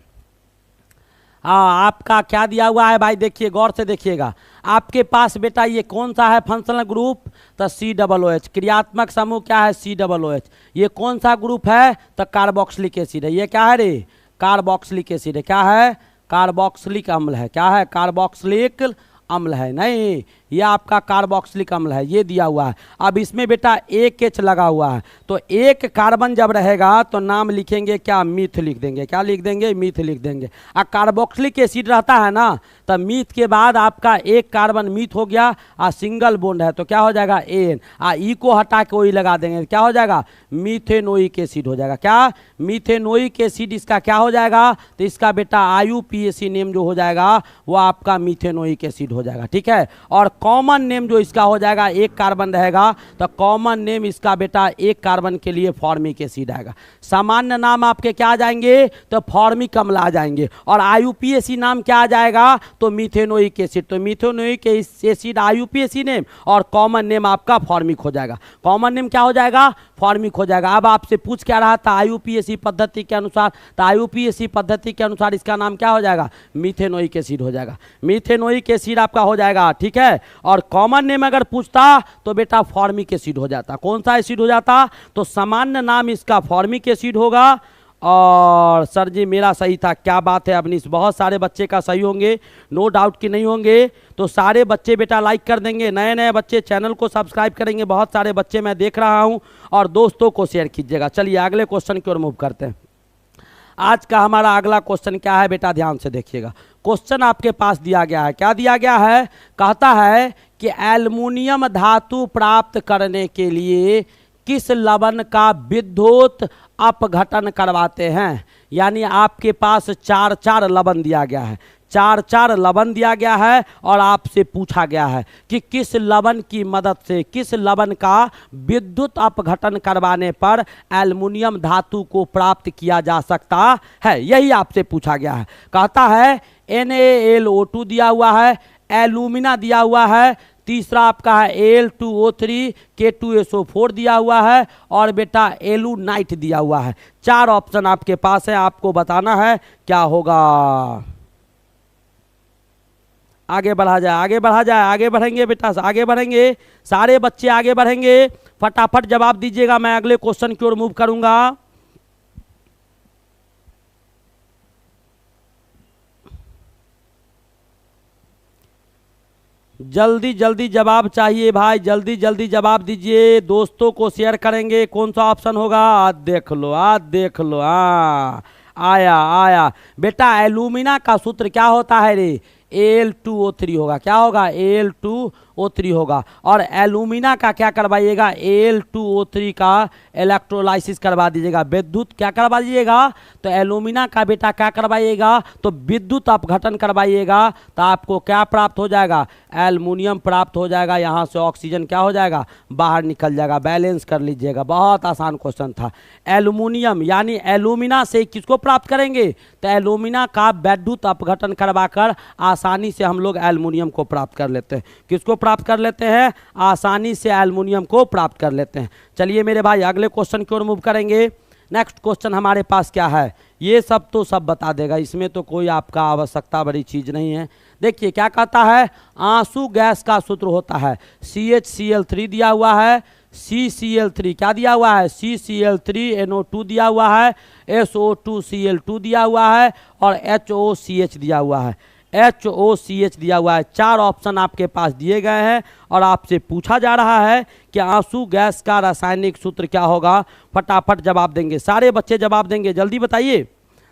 Speaker 1: आपका क्या दिया हुआ है भाई, देखिए गौर से देखिएगा। आपके पास बेटा ये कौन सा है फंक्शनल ग्रुप? तो COOH। क्रियात्मक समूह क्या है? COOH। ये कौन सा ग्रुप है? तो कार्बोक्सिलिक एसिड है। ये क्या है रे? कार्बोक्सिलिक एसिड है। क्या है? कार्बोक्सिलिक अम्ल है। क्या है? कार्बोक्सिलिक अम्ल है। नहीं, ये आपका कार्बोक्सिलिक अम्ल है, ये दिया हुआ है। अब इसमें बेटा एक H लगा हुआ है तो एक कार्बन जब रहेगा तो नाम लिखेंगे क्या? मीथ लिख देंगे। क्या लिख देंगे? मीथ लिख देंगे। और कार्बोक्सिलिक एसिड रहता है ना तो मीथ के बाद आपका एक कार्बन मीथ हो गया और सिंगल बॉन्ड है तो क्या हो जाएगा? एन। ई को हटा के वही लगा देंगे, क्या हो जाएगा? मीथेनोइक एसिड हो जाएगा। क्या? मीथेनोइक एसिड इसका क्या हो जाएगा? तो इसका बेटा IUPAC नेम जो हो जाएगा वो आपका मीथेनोइक एसिड हो जाएगा। ठीक है, और कॉमन नेम जो इसका हो जाएगा, एक कार्बन रहेगा तो कॉमन नेम इसका बेटा एक कार्बन के लिए फॉर्मिक एसिड आएगा। सामान्य नाम आपके क्या आ जाएंगे? तो फॉर्मिक अम्ल आ जाएंगे। और IUPAC नाम क्या आ जाएगा? तो मीथेनोइक एसिड। तो मीथेनोइक एसिड IUPAC नेम और कॉमन नेम आपका फॉर्मिक हो जाएगा। कॉमन नेम क्या हो जाएगा? फॉर्मिक हो जाएगा। अब आपसे पूछ क्या रहा था? IUPAC पद्धति के अनुसार, तो IUPAC पद्धति के अनुसार इसका नाम क्या हो जाएगा? मीथेनोइक एसिड हो जाएगा। मीथेनोइक एसिड आपका हो जाएगा। ठीक है, और कॉमन नेम अगर पूछता तो बेटा फॉर्मिक एसिड हो जाता। कौन सा एसिड हो जाता? तो सामान्य नाम इसका फॉर्मिक एसिड होगा और सर जी मेरा सही था, क्या बात है अवनीश, बहुत सारे बच्चे का सही होंगे, नो डाउट कि नहीं होंगे। तो सारे बच्चे बेटा लाइक कर देंगे, नए नए बच्चे चैनल को सब्सक्राइब करेंगे, बहुत सारे बच्चे मैं देख रहा हूं, और दोस्तों को शेयर कीजिएगा। चलिए अगले क्वेश्चन की ओर मूव करते हैं। आज का हमारा अगला क्वेश्चन क्या है बेटा, ध्यान से देखिएगा। क्वेश्चन आपके पास दिया गया है, क्या दिया गया है, कहता है कि एल्युमिनियम धातु प्राप्त करने के लिए किस लवण का विद्युत अपघटन करवाते हैं। यानी आपके पास चार चार लवण दिया गया है, चार चार लवण दिया गया है, और आपसे पूछा गया है कि किस लवण की मदद से, किस लवण का विद्युत अपघटन करवाने पर एल्युमिनियम धातु को प्राप्त किया जा सकता है, यही आपसे पूछा गया है। कहता है NaLO2 दिया हुआ है, एल्यूमिना दिया हुआ है, तीसरा आपका है Al2O3, K2SO4 दिया हुआ है, और बेटा एलुनाइट दिया हुआ है। चार ऑप्शन आपके पास है, आपको बताना है क्या होगा। आगे बढ़ा जाए, आगे बढ़ा जाए, आगे बढ़ेंगे बेटा, आगे बढ़ेंगे, सारे बच्चे आगे बढ़ेंगे, फटाफट जवाब दीजिएगा, मैं अगले क्वेश्चन की ओर मूव करूंगा। जल्दी जल्दी जवाब चाहिए भाई, जल्दी जल्दी जवाब दीजिए, दोस्तों को शेयर करेंगे। कौन सा ऑप्शन होगा, आज देख लो, आज देख लो। हाँ आया आया बेटा, एल्यूमिना का सूत्र क्या होता है रे, Al2O3 होगा, क्या होगा, Al2O3 होगा। और एल्यूमिना का क्या करवाइएगा, Al2O3 का इलेक्ट्रोलाइसिस करवा दीजिएगा, विद्युत क्या करवा दीजिएगा, तो एल्यूमिना का बेटा क्या करवाइएगा, तो विद्युत अपघटन करवाइएगा, तो आपको क्या प्राप्त हो जाएगा, एल्युमिनियम प्राप्त हो जाएगा। यहाँ से ऑक्सीजन क्या हो जाएगा, बाहर निकल जाएगा। बैलेंस कर लीजिएगा, बहुत आसान क्वेश्चन था। एल्युमिनियम यानी एल्यूमिना से किसको प्राप्त करेंगे, तो एल्यूमिना का विद्युत अपघटन करवाकर आसानी से हम लोग एल्युमिनियम को प्राप्त कर लेते हैं। किसको प्राप्त कर लेते हैं, आसानी से एल्युमिनियम को प्राप्त कर लेते हैं। चलिए मेरे भाई अगले क्वेश्चन की ओर मूव करेंगे। नेक्स्ट क्वेश्चन हमारे पास क्या है, ये सब तो सब बता देगा, इसमें तो कोई आपका आवश्यकता बड़ी चीज नहीं है। देखिए क्या कहता है, आंसू गैस का सूत्र होता है CHCl3 दिया हुआ है, CCl3 क्या दिया हुआ है, CCl3NO2 दिया हुआ है, SO2Cl2 दिया हुआ है, और HOCH दिया हुआ है, HOCH दिया हुआ है। चार ऑप्शन आपके पास दिए गए हैं, और आपसे पूछा जा रहा है कि आंसू गैस का रासायनिक सूत्र क्या होगा। फटाफट जवाब देंगे, सारे बच्चे जवाब देंगे, जल्दी बताइए।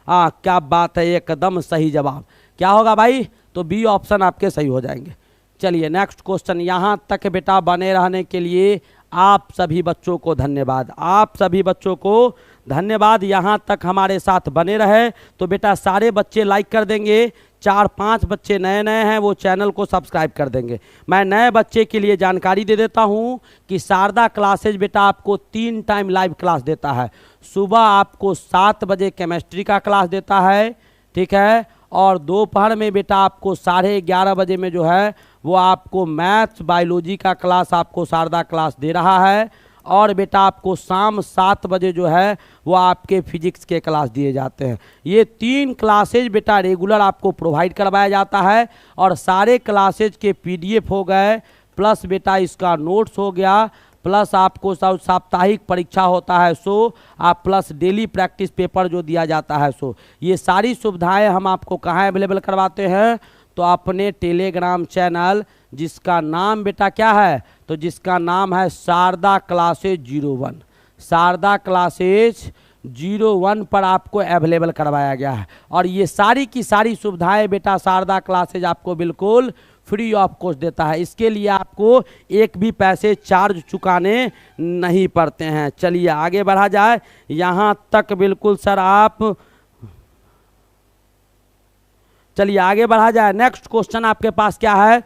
Speaker 1: हाँ क्या बात है, एकदम सही जवाब। क्या होगा भाई, तो बी ऑप्शन आपके सही हो जाएंगे। चलिए नेक्स्ट क्वेश्चन। यहाँ तक बेटा बने रहने के लिए आप सभी बच्चों को धन्यवाद, आप सभी बच्चों को धन्यवाद। यहाँ तक हमारे साथ बने रहे तो बेटा सारे बच्चे लाइक कर देंगे, 4-5 बच्चे नए नए हैं वो चैनल को सब्सक्राइब कर देंगे। मैं नए बच्चे के लिए जानकारी दे देता हूँ कि शारदा क्लासेज बेटा आपको 3 टाइम लाइव क्लास देता है। सुबह आपको 7 बजे केमिस्ट्री का क्लास देता है, ठीक है, और दोपहर में बेटा आपको 11:30 बजे में जो है वो आपको मैथ्स बायोलॉजी का क्लास आपको शारदा क्लास दे रहा है, और बेटा आपको शाम 7 बजे जो है वो आपके फिजिक्स के क्लास दिए जाते हैं। ये 3 क्लासेज बेटा रेगुलर आपको प्रोवाइड करवाया जाता है, और सारे क्लासेज के PDF हो गए, प्लस बेटा इसका नोट्स हो गया, प्लस आपको साप्ताहिक परीक्षा होता है सो आप, प्लस डेली प्रैक्टिस पेपर जो दिया जाता है सो, ये सारी सुविधाएं हम आपको कहाँ अवेलेबल करवाते हैं, तो अपने टेलीग्राम चैनल जिसका नाम बेटा क्या है, तो जिसका नाम है शारदा क्लासेज 01, शारदा क्लासेज 01 पर आपको अवेलेबल करवाया गया है। और ये सारी की सारी सुविधाएं बेटा शारदा क्लासेज आपको बिल्कुल फ्री ऑफ कॉस्ट देता है, इसके लिए आपको एक भी पैसे चार्ज चुकाने नहीं पड़ते हैं। चलिए आगे बढ़ा जाए, यहाँ तक बिल्कुल सर आप, चलिए आगे बढ़ा जाए। नेक्स्ट क्वेश्चन आपके पास क्या है,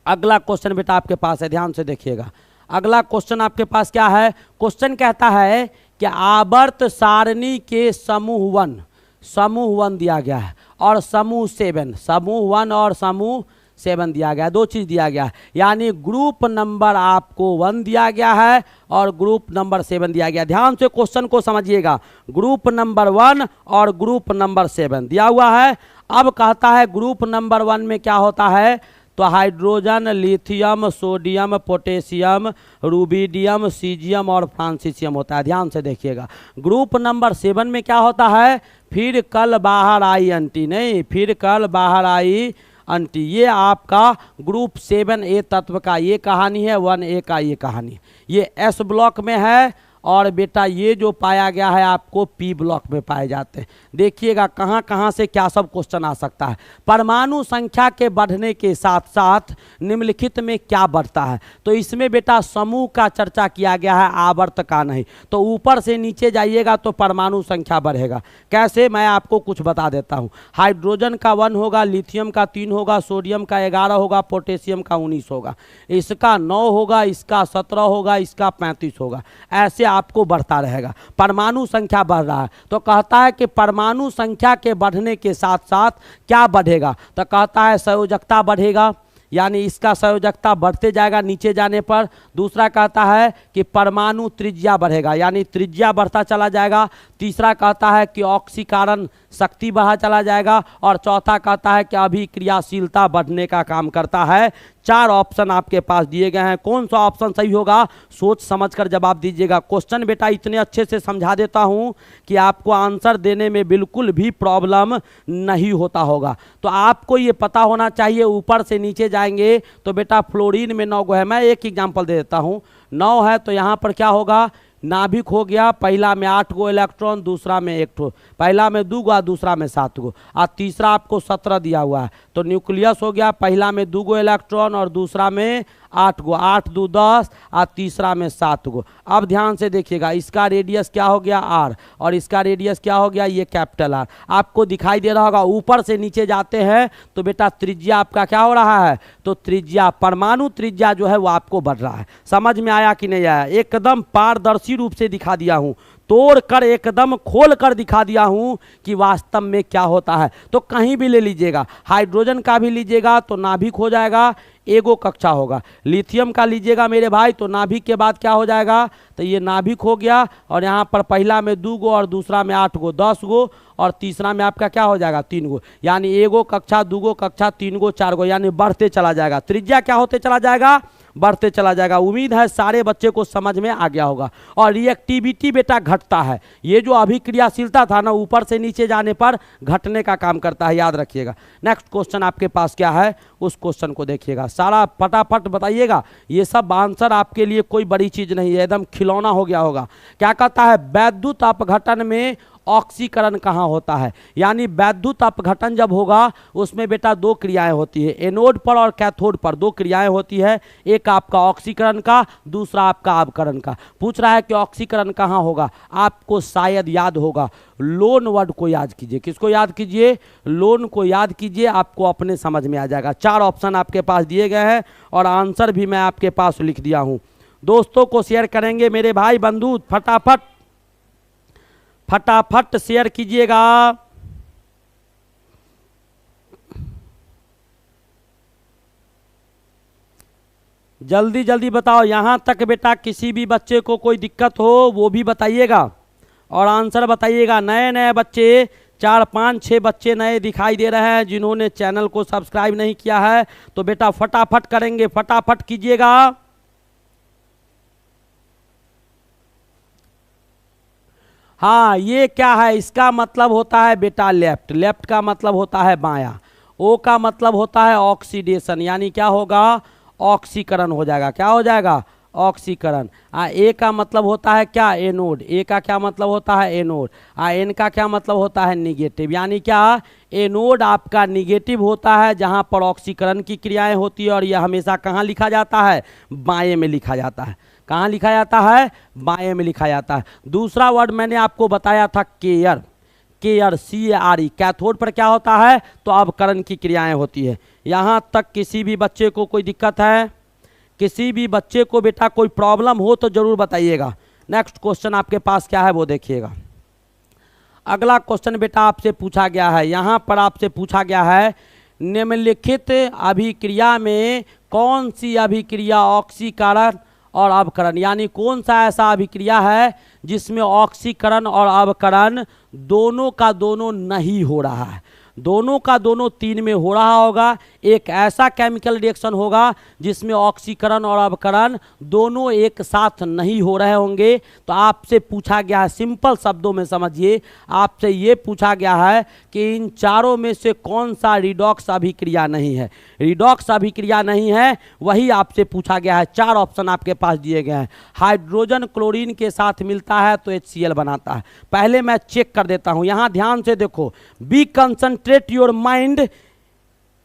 Speaker 1: अगला क्वेश्चन बेटा आपके पास है, ध्यान से देखिएगा। अगला क्वेश्चन आपके पास क्या है, क्वेश्चन कहता है कि आवर्त सारणी के समूह 1 दिया गया है, और समूह 1 और समूह 7 दिया गया है। 2 चीज दिया गया है, यानी ग्रुप नंबर आपको 1 दिया गया है और ग्रुप नंबर 7 दिया गया। ध्यान से क्वेश्चन को समझिएगा, ग्रुप नंबर 1 और ग्रुप नंबर 7 दिया हुआ है। अब कहता है ग्रुप नंबर 1 में क्या होता है, तो hydrogen, lithium, sodium, potassium, rubidium, caesium और फ्रांसीसियम होता है। ध्यान से देखिएगा। ग्रुप नंबर 7 में क्या होता है, फिर कल बाहर आई अंटी, नहीं फिर कल बाहर आई अंटी। ये आपका ग्रुप 7A तत्व का ये कहानी है, 1A का ये कहानी। ये S ब्लॉक में है और बेटा ये जो पाया गया है आपको पी ब्लॉक में पाए जाते हैं। देखिएगा कहाँ कहाँ से क्या सब क्वेश्चन आ सकता है। परमाणु संख्या के बढ़ने के साथ साथ निम्नलिखित में क्या बढ़ता है, तो इसमें बेटा समूह का चर्चा किया गया है, आवर्त का नहीं। तो ऊपर से नीचे जाइएगा तो परमाणु संख्या बढ़ेगा। कैसे, मैं आपको कुछ बता देता हूँ। हाइड्रोजन का 1 होगा, लिथियम का 3 होगा, सोडियम का 11 होगा, पोटेशियम का 19 होगा, इसका 9 होगा, इसका 17 होगा, इसका 35 होगा। ऐसे आपको बढ़ता रहेगा। परमाणु संख्या बढ़ रहा है तो कहता है कि परमाणु संख्या के बढ़ने के साथ साथ क्या बढ़ेगा, तो कहता है संयोजकता बढ़ेगा, यानी इसका संयोजकता बढ़ते जाएगा नीचे जाने पर। दूसरा कहता है कि परमाणु त्रिज्या बढ़ेगा, यानी त्रिज्या बढ़ता चला जाएगा। तीसरा कहता है कि ऑक्सीकरण शक्ति बढ़ा चला जाएगा। और चौथा कहता है कि अभिक्रियाशीलता बढ़ने का काम करता है। 4 ऑप्शन आपके पास दिए गए हैं, कौन सा ऑप्शन सही होगा सोच समझकर जवाब दीजिएगा। क्वेश्चन बेटा इतने अच्छे से समझा देता हूं कि आपको आंसर देने में बिल्कुल भी प्रॉब्लम नहीं होता होगा। तो आपको ये पता होना चाहिए। ऊपर से नीचे जाएंगे तो बेटा फ्लोरीन में 9 गो है। मैं एक एग्जाम्पल दे देता हूँ। 9 है तो यहाँ पर क्या होगा, नाभिक हो गया, पहला में 8 गो इलेक्ट्रॉन, दूसरा में 1 ठो, पहला में 2 गो, दूसरा में 7 गो, और तीसरा आपको 17 दिया हुआ है। तो न्यूक्लियस हो गया, पहला में 2 गो इलेक्ट्रॉन और दूसरा में 8 गो, 8 2 10 और तीसरा में 7 गो। अब ध्यान से देखिएगा, इसका रेडियस क्या हो गया R और इसका रेडियस क्या हो गया, ये कैपिटल R। आपको दिखाई दे रहा होगा। ऊपर से नीचे जाते हैं तो बेटा त्रिज्या आपका क्या हो रहा है, तो त्रिज्या, परमाणु त्रिज्या जो है वो आपको बढ़ रहा है। समझ में आया कि नहीं आया, एकदम पारदर्शी रूप से दिखा दिया हूं, तोड़ कर एकदम खोल कर दिखा दिया हूं कि वास्तव में क्या होता है। तो कहीं भी ले लीजिएगा, हाइड्रोजन का भी लीजिएगा तो नाभिक हो जाएगा, एगो कक्षा होगा। लिथियम का लीजिएगा मेरे भाई तो नाभिक के बाद क्या हो जाएगा, तो ये नाभिक हो गया और यहाँ पर पहला में 2 गो और दूसरा में 8 गो, 10 गो, और तीसरा में आपका क्या हो जाएगा 3 गो, यानी एगो कक्षा, 2 गो कक्षा, 3 गो, 4 गो, यानी बढ़ते चला जाएगा। त्रिज्या क्या होते चला जाएगा, बढ़ते चला जाएगा। उम्मीद है सारे बच्चे को समझ में आ गया होगा। और रिएक्टिविटी बेटा घटता है, ये जो अभिक्रियाशीलता था ना ऊपर से नीचे जाने पर घटने का काम करता है, याद रखिएगा। नेक्स्ट क्वेश्चन आपके पास क्या है, उस क्वेश्चन को देखिएगा, सारा फटाफट बताइएगा। ये सब आंसर आपके लिए कोई बड़ी चीज नहीं है, एकदम खिलौना हो गया होगा। क्या कहता है, वैद्युत अपघटन में ऑक्सीकरण कहाँ होता है, यानी वैद्युत अपघटन जब होगा उसमें बेटा 2 क्रियाएं होती है, एनोड पर और कैथोड पर 2 क्रियाएं होती है। एक आपका ऑक्सीकरण का, दूसरा आपका अपघटन का। पूछ रहा है कि ऑक्सीकरण कहाँ होगा, आपको शायद याद होगा, लोन वर्ड को याद कीजिए। किसको याद कीजिए, लोन को याद कीजिए, आपको अपने समझ में आ जाएगा। 4 ऑप्शन आपके पास दिए गए हैं और आंसर भी मैं आपके पास लिख दिया हूं। दोस्तों को शेयर करेंगे मेरे भाई बंधु, फटाफट फटाफट शेयर कीजिएगा। जल्दी जल्दी बताओ, यहां तक बेटा किसी भी बच्चे को कोई दिक्कत हो वो भी बताइएगा और आंसर बताइएगा। नए नए बच्चे 4 5 6 बच्चे नए दिखाई दे रहे हैं जिन्होंने चैनल को सब्सक्राइब नहीं किया है, तो बेटा फटाफट करेंगे, फटाफट कीजिएगा। हाँ, ये क्या है, इसका मतलब होता है बेटा लेफ्ट, लेफ्ट का मतलब होता है बायां, ओ का मतलब होता है ऑक्सीडेशन, यानी क्या होगा, ऑक्सीकरण हो जाएगा। क्या हो जाएगा, ऑक्सीकरण। ए का मतलब होता है क्या, एनोड, ए का क्या मतलब होता है, एनोड। एन का क्या मतलब होता है, निगेटिव, यानी क्या, एनोड आपका निगेटिव होता है जहां पर ऑक्सीकरण की क्रियाएं होती है, और यह हमेशा कहाँ लिखा जाता है, बाएं में लिखा जाता है। कहाँ लिखा जाता है, बाएं में लिखा जाता है। दूसरा वर्ड मैंने आपको बताया था केयर, केयर CARE, कैथोड पर क्या होता है, तो अपकरण की क्रियाएं होती है। यहां तक किसी भी बच्चे को कोई दिक्कत है, किसी भी बच्चे को बेटा कोई प्रॉब्लम हो तो जरूर बताइएगा। नेक्स्ट क्वेश्चन आपके पास क्या है वो देखिएगा। अगला क्वेश्चन बेटा आपसे पूछा गया है, यहां पर आपसे पूछा गया है, निम्नलिखित अभिक्रिया में कौन सी अभिक्रिया ऑक्सीकरण और अवकरण, यानी कौन सा ऐसा अभिक्रिया है जिसमें ऑक्सीकरण और अवकरण दोनों का दोनों नहीं हो रहा है। दोनों का दोनों 3 में हो रहा होगा। एक ऐसा केमिकल रिएक्शन होगा जिसमें ऑक्सीकरण और अवकरण दोनों एक साथ नहीं हो रहे होंगे। तो आपसे पूछा गया है, सिंपल शब्दों में समझिए, आपसे ये पूछा गया है कि इन चारों में से कौन सा रिडॉक्स अभिक्रिया नहीं है। रिडॉक्स अभिक्रिया नहीं है वही आपसे पूछा गया है। 4 ऑप्शन आपके पास दिए गए हैं। हाइड्रोजन क्लोरीन के साथ मिलता है तो HCl बनाता है। पहले मैं चेक कर देता हूं, यहां ध्यान से देखो। बी कंसंट्रेट योर माइंड,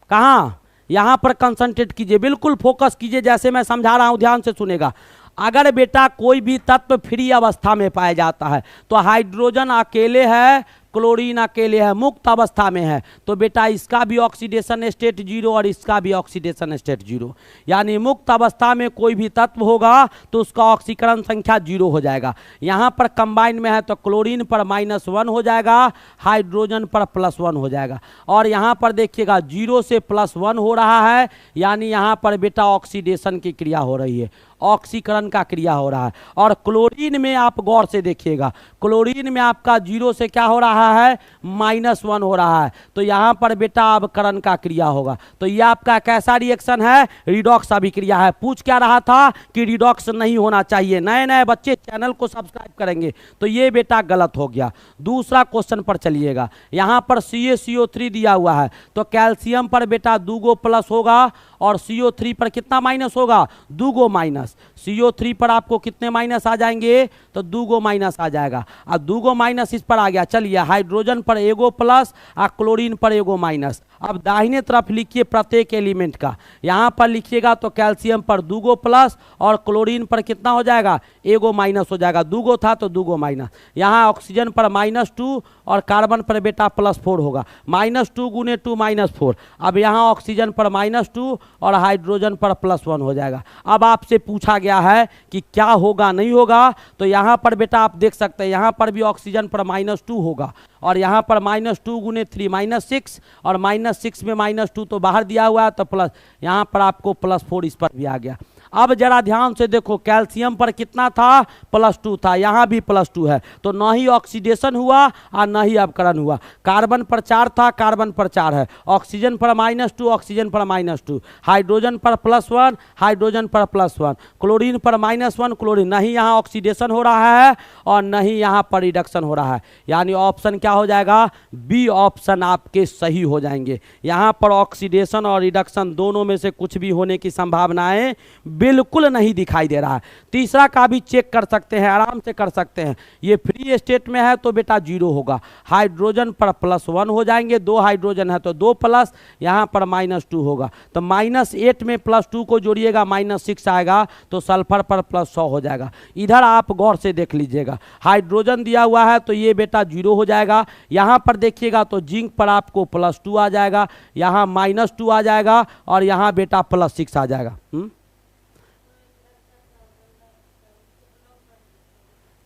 Speaker 1: कहाँ, यहां पर कंसंट्रेट कीजिए, बिल्कुल फोकस कीजिए, जैसे मैं समझा रहा हूं ध्यान से सुनेगा। अगर बेटा कोई भी तत्व फ्री अवस्था में पाया जाता है तो हाइड्रोजन अकेले है, क्लोरीन अकेले है, मुक्त अवस्था में है, तो बेटा इसका भी ऑक्सीडेशन स्टेट 0 और इसका भी ऑक्सीडेशन स्टेट 0। यानी मुक्त अवस्था में कोई भी तत्व होगा तो उसका ऑक्सीकरण संख्या 0 हो जाएगा। यहाँ पर कंबाइन में है तो क्लोरीन पर -1 हो जाएगा, हाइड्रोजन पर +1 हो जाएगा। और यहाँ पर देखिएगा 0 से +1 हो रहा है, यानी यहाँ पर बेटा ऑक्सीडेशन की क्रिया हो रही है, ऑक्सीकरण का क्रिया हो रहा है। और क्लोरीन में आप गौर से देखिएगा, क्लोरीन में आपका 0 से क्या हो रहा है, -1 हो रहा है। तो यहाँ पर बेटा अवकरण का क्रिया होगा। तो ये आपका कैसा रिएक्शन है, रिडॉक्स अभिक्रिया है। पूछ क्या रहा था कि रिडॉक्स नहीं होना चाहिए। नए नए बच्चे चैनल को सब्सक्राइब करेंगे तो ये बेटा गलत हो गया। दूसरा क्वेश्चन पर चलिएगा, यहाँ पर CaCO3 दिया हुआ है तो कैल्शियम पर बेटा 2 गो प्लस होगा और CO3 पर कितना माइनस होगा, 2 गो माइनस। CO3 पर आपको कितने माइनस आ जाएंगे, तो 2 गो माइनस आ जाएगा। अब 2 गो माइनस इस पर आ गया। चलिए हाइड्रोजन पर 1 गो प्लस और क्लोरीन पर 1 गो माइनस। अब दाहिने तरफ लिखिए प्रत्येक एलिमेंट का, यहाँ पर लिखिएगा तो कैल्शियम पर 2 गो प्लस और क्लोरीन पर कितना हो जाएगा, 1 गो माइनस हो जाएगा। 2 गो था तो 2 गो माइनस। यहाँ ऑक्सीजन पर -2 और कार्बन पर बेटा +4 होगा, -2 × 2 -4। अब यहाँ ऑक्सीजन पर -2 और हाइड्रोजन पर +1 हो जाएगा। अब आपसे पूछा गया है कि क्या होगा नहीं होगा, तो यहाँ पर बेटा आप देख सकते हैं, यहाँ पर भी ऑक्सीजन पर -2 होगा और यहाँ पर -2 × 3 -6 और -6 में -2 तो बाहर दिया हुआ है तो प्लस, यहाँ पर आपको +4 इस पर भी आ गया। अब जरा ध्यान से देखो, कैल्शियम पर कितना था, +2 था, यहाँ भी +2 है, तो न ही ऑक्सीडेशन हुआ और न ही अवकरण हुआ। कार्बन पर 4 था, कार्बन पर 4 है, ऑक्सीजन पर -2, ऑक्सीजन पर -2, हाइड्रोजन पर +1, हाइड्रोजन पर +1, क्लोरीन पर -1, क्लोरीन, नहीं यहाँ ऑक्सीडेशन हो रहा है और नहीं यहाँ पर रिडक्शन हो रहा है। यानी ऑप्शन क्या हो जाएगा, बी ऑप्शन आपके सही हो जाएंगे। यहाँ पर ऑक्सीडेशन और रिडक्शन दोनों में से कुछ भी होने की संभावनाएं बिल्कुल नहीं दिखाई दे रहा है। तीसरा का भी चेक कर सकते हैं, आराम से कर सकते हैं। ये फ्री स्टेट में है तो बेटा 0 होगा, हाइड्रोजन पर +1 हो जाएंगे, 2 हाइड्रोजन है तो 2 प्लस, यहाँ पर -2 होगा तो -8 में +2 को जोड़िएगा -6 आएगा तो सल्फर पर +100 हो जाएगा। इधर आप गौर से देख लीजिएगा, हाइड्रोजन दिया हुआ है तो ये बेटा 0 हो जाएगा। यहाँ पर देखिएगा तो जिंक पर आपको +2 आ जाएगा, यहाँ -2 आ जाएगा और यहाँ बेटा +6 आ जाएगा।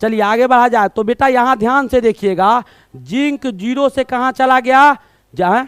Speaker 1: चलिए आगे बढ़ा जाए तो बेटा यहाँ ध्यान से देखिएगा, जिंक 0 से कहाँ चला गया, जहाँ,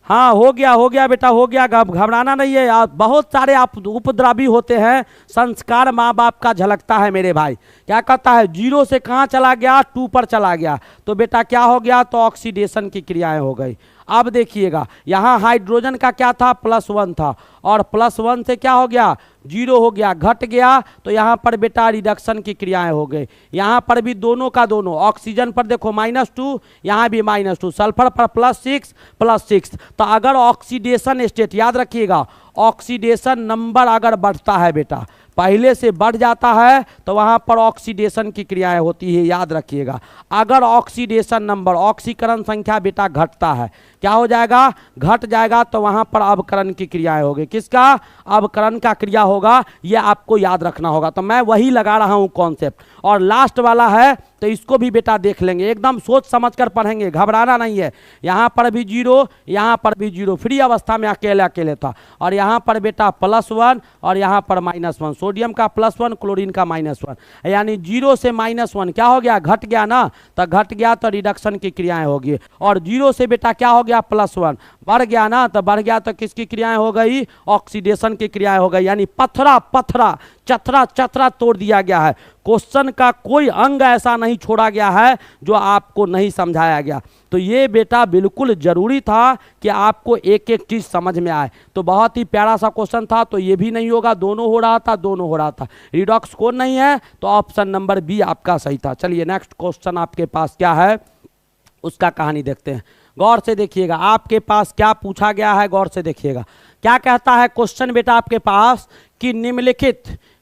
Speaker 1: हाँ हो गया बेटा, हो गया, घबराना नहीं है। आप बहुत सारे आप उपद्रवी होते हैं, संस्कार माँ बाप का झलकता है मेरे भाई। क्या कहता है, 0 से कहाँ चला गया, 2 पर चला गया, तो बेटा क्या हो गया, तो ऑक्सीडेशन की क्रियाएं हो गई। अब देखिएगा यहाँ हाइड्रोजन का क्या था, +1 था और +1 से क्या हो गया, 0 हो गया, घट गया, तो यहाँ पर बेटा रिडक्शन की क्रियाएं हो गई। यहाँ पर भी दोनों का दोनों, ऑक्सीजन पर देखो -2, यहाँ भी -2, सल्फर पर +6, तो अगर ऑक्सीडेशन स्टेट, याद रखिएगा ऑक्सीडेशन नंबर अगर बढ़ता है बेटा, पहले से बढ़ जाता है तो वहाँ पर ऑक्सीडेशन की क्रियाएं होती है, याद रखिएगा। अगर ऑक्सीडेशन नंबर, ऑक्सीकरण संख्या बेटा घटता है, क्या हो जाएगा, घट जाएगा, तो वहाँ पर अवकरण की क्रियाएं होगी। किसका, अवकरण का क्रिया होगा, ये आपको याद रखना होगा। तो मैं वही लगा रहा हूँ कॉन्सेप्ट। और लास्ट वाला है तो इसको भी बेटा देख लेंगे, एकदम सोच समझ कर पढ़ेंगे, घबराना नहीं है। यहाँ पर भी 0, यहाँ पर भी 0, फ्री अवस्था में अकेले अकेले था। और यहाँ पर बेटा +1 और यहाँ पर -1, सोडियम का +1, क्लोरीन का -1, यानी 0 से -1 क्या हो गया, घट गया ना, तो घट गया तो रिडक्शन की क्रियाएं होगी। और 0 से बेटा क्या हो गया, +1, बढ़ गया ना, तो बढ़ गया तो किसकी क्रियाएं हो गई, ऑक्सीडेशन की क्रियाएं हो गई। यानी पत्थरा पत्थरा, चतरा चतरा तोड़ दिया गया है। क्वेश्चन का कोई अंग ऐसा नहीं छोड़ा गया है जो आपको नहीं समझाया गया। तो ये बेटा बिल्कुल जरूरी था कि आपको एक एक चीज समझ में आए। तो बहुत ही प्यारा सा क्वेश्चन था, तो ये भी नहीं होगा, दोनों हो रहा था, दोनों हो रहा था। रिडॉक्स कौन नहीं है, तो ऑप्शन नंबर बी आपका सही था। चलिए नेक्स्ट क्वेश्चन आपके पास क्या है, उसका कहानी देखते हैं। गौर से देखिएगा आपके पास क्या पूछा गया है, गौर से देखिएगा क्या कहता है क्वेश्चन बेटा आपके पास कि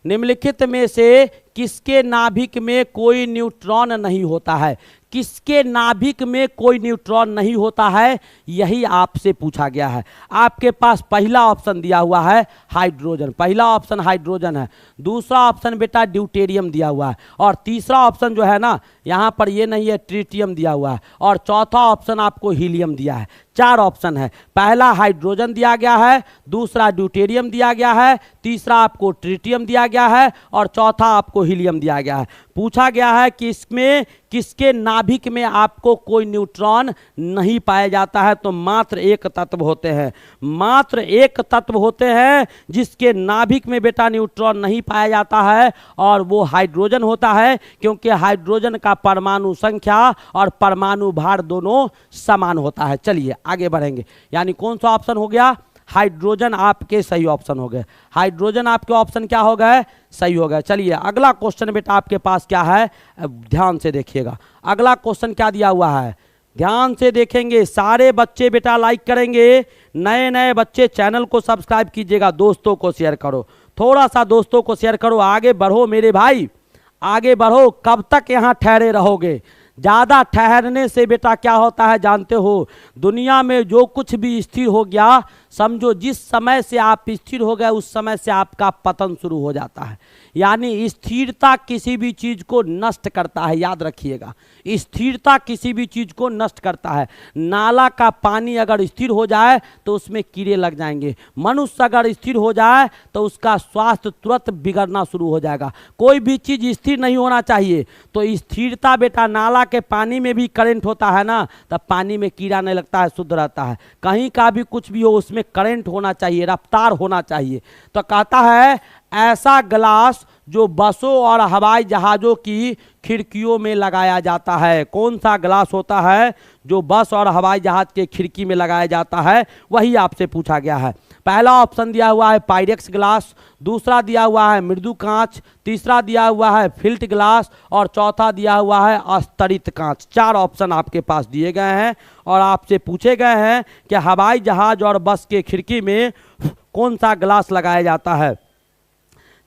Speaker 1: निम्नलिखित में से किसके नाभिक में कोई न्यूट्रॉन नहीं होता है, किसके नाभिक में कोई न्यूट्रॉन नहीं होता है, यही आपसे पूछा गया है। आपके पास पहला ऑप्शन दिया हुआ है हाइड्रोजन, पहला ऑप्शन हाइड्रोजन है, दूसरा ऑप्शन बेटा ड्यूटेरियम दिया हुआ है, और तीसरा ऑप्शन जो है ना यहाँ पर ये नहीं है, ट्रिटियम दिया हुआ है, और चौथा ऑप्शन आपको हीलियम दिया है। चार ऑप्शन है, पहला हाइड्रोजन दिया गया है, दूसरा ड्यूटेरियम दिया गया है, तीसरा आपको ट्रिटियम दिया गया है, और चौथा आपको हीलियम दिया गया है। पूछा गया है कि इसमें किसके नाभिक में आपको कोई न्यूट्रॉन नहीं पाया जाता है, तो मात्र एक तत्व होते हैं, मात्र एक तत्व होते हैं जिसके नाभिक में बेटा न्यूट्रॉन नहीं पाया जाता है, और वो हाइड्रोजन होता है, क्योंकि हाइड्रोजन का परमाणु संख्या और परमाणु भार दोनों समान होता है। चलिए आगे बढ़ेंगे, यानी कौन सा ऑप्शन हो गया, हाइड्रोजन आपके सही ऑप्शन हो गए, हाइड्रोजन आपके ऑप्शन क्या हो गए, सही हो गए। चलिए अगला क्वेश्चन बेटा आपके पास क्या है, ध्यान से देखिएगा अगला क्वेश्चन क्या दिया हुआ है, ध्यान से देखेंगे। सारे बच्चे बेटा लाइक करेंगे, नए नए बच्चे चैनल को सब्सक्राइब कीजिएगा, दोस्तों को शेयर करो, थोड़ा सा दोस्तों को शेयर करो, आगे बढ़ो मेरे भाई, आगे बढ़ो। कब तक यहाँ ठहरे रहोगे, ज़्यादा ठहरने से बेटा क्या होता है जानते हो, दुनिया में जो कुछ भी स्थिर हो गया, समझो जिस समय से आप स्थिर हो गए उस समय से आपका पतन शुरू हो जाता है। यानी स्थिरता किसी भी चीज़ को नष्ट करता है, याद रखिएगा, स्थिरता किसी भी चीज़ को नष्ट करता है। नाला का पानी अगर स्थिर हो जाए तो उसमें कीड़े लग जाएंगे, मनुष्य अगर स्थिर हो जाए तो उसका स्वास्थ्य तुरंत बिगड़ना शुरू हो जाएगा। कोई भी चीज़ स्थिर नहीं होना चाहिए, तो स्थिरता बेटा, नाला के पानी में भी करंट होता है ना, तब पानी में कीड़ा नहीं लगता है, शुद्ध रहता है। कहीं का भी कुछ भी हो उसमें करंट होना चाहिए, रफ्तार होना चाहिए। तो कहता है ऐसा ग्लास जो बसों और हवाई जहाज़ों की खिड़कियों में लगाया जाता है, कौन सा ग्लास होता है जो बस और हवाई जहाज के खिड़की में लगाया जाता है, वही आपसे पूछा गया है। पहला ऑप्शन दिया हुआ है पायरेक्स ग्लास, दूसरा दिया हुआ है मृदु कांच, तीसरा दिया हुआ है फिल्ट ग्लास, और चौथा दिया हुआ है अस्तरित कांच। चार ऑप्शन आपके पास दिए गए हैं और आपसे पूछे गए हैं कि हवाई जहाज और बस के खिड़की में कौन सा ग्लास लगाया जाता है।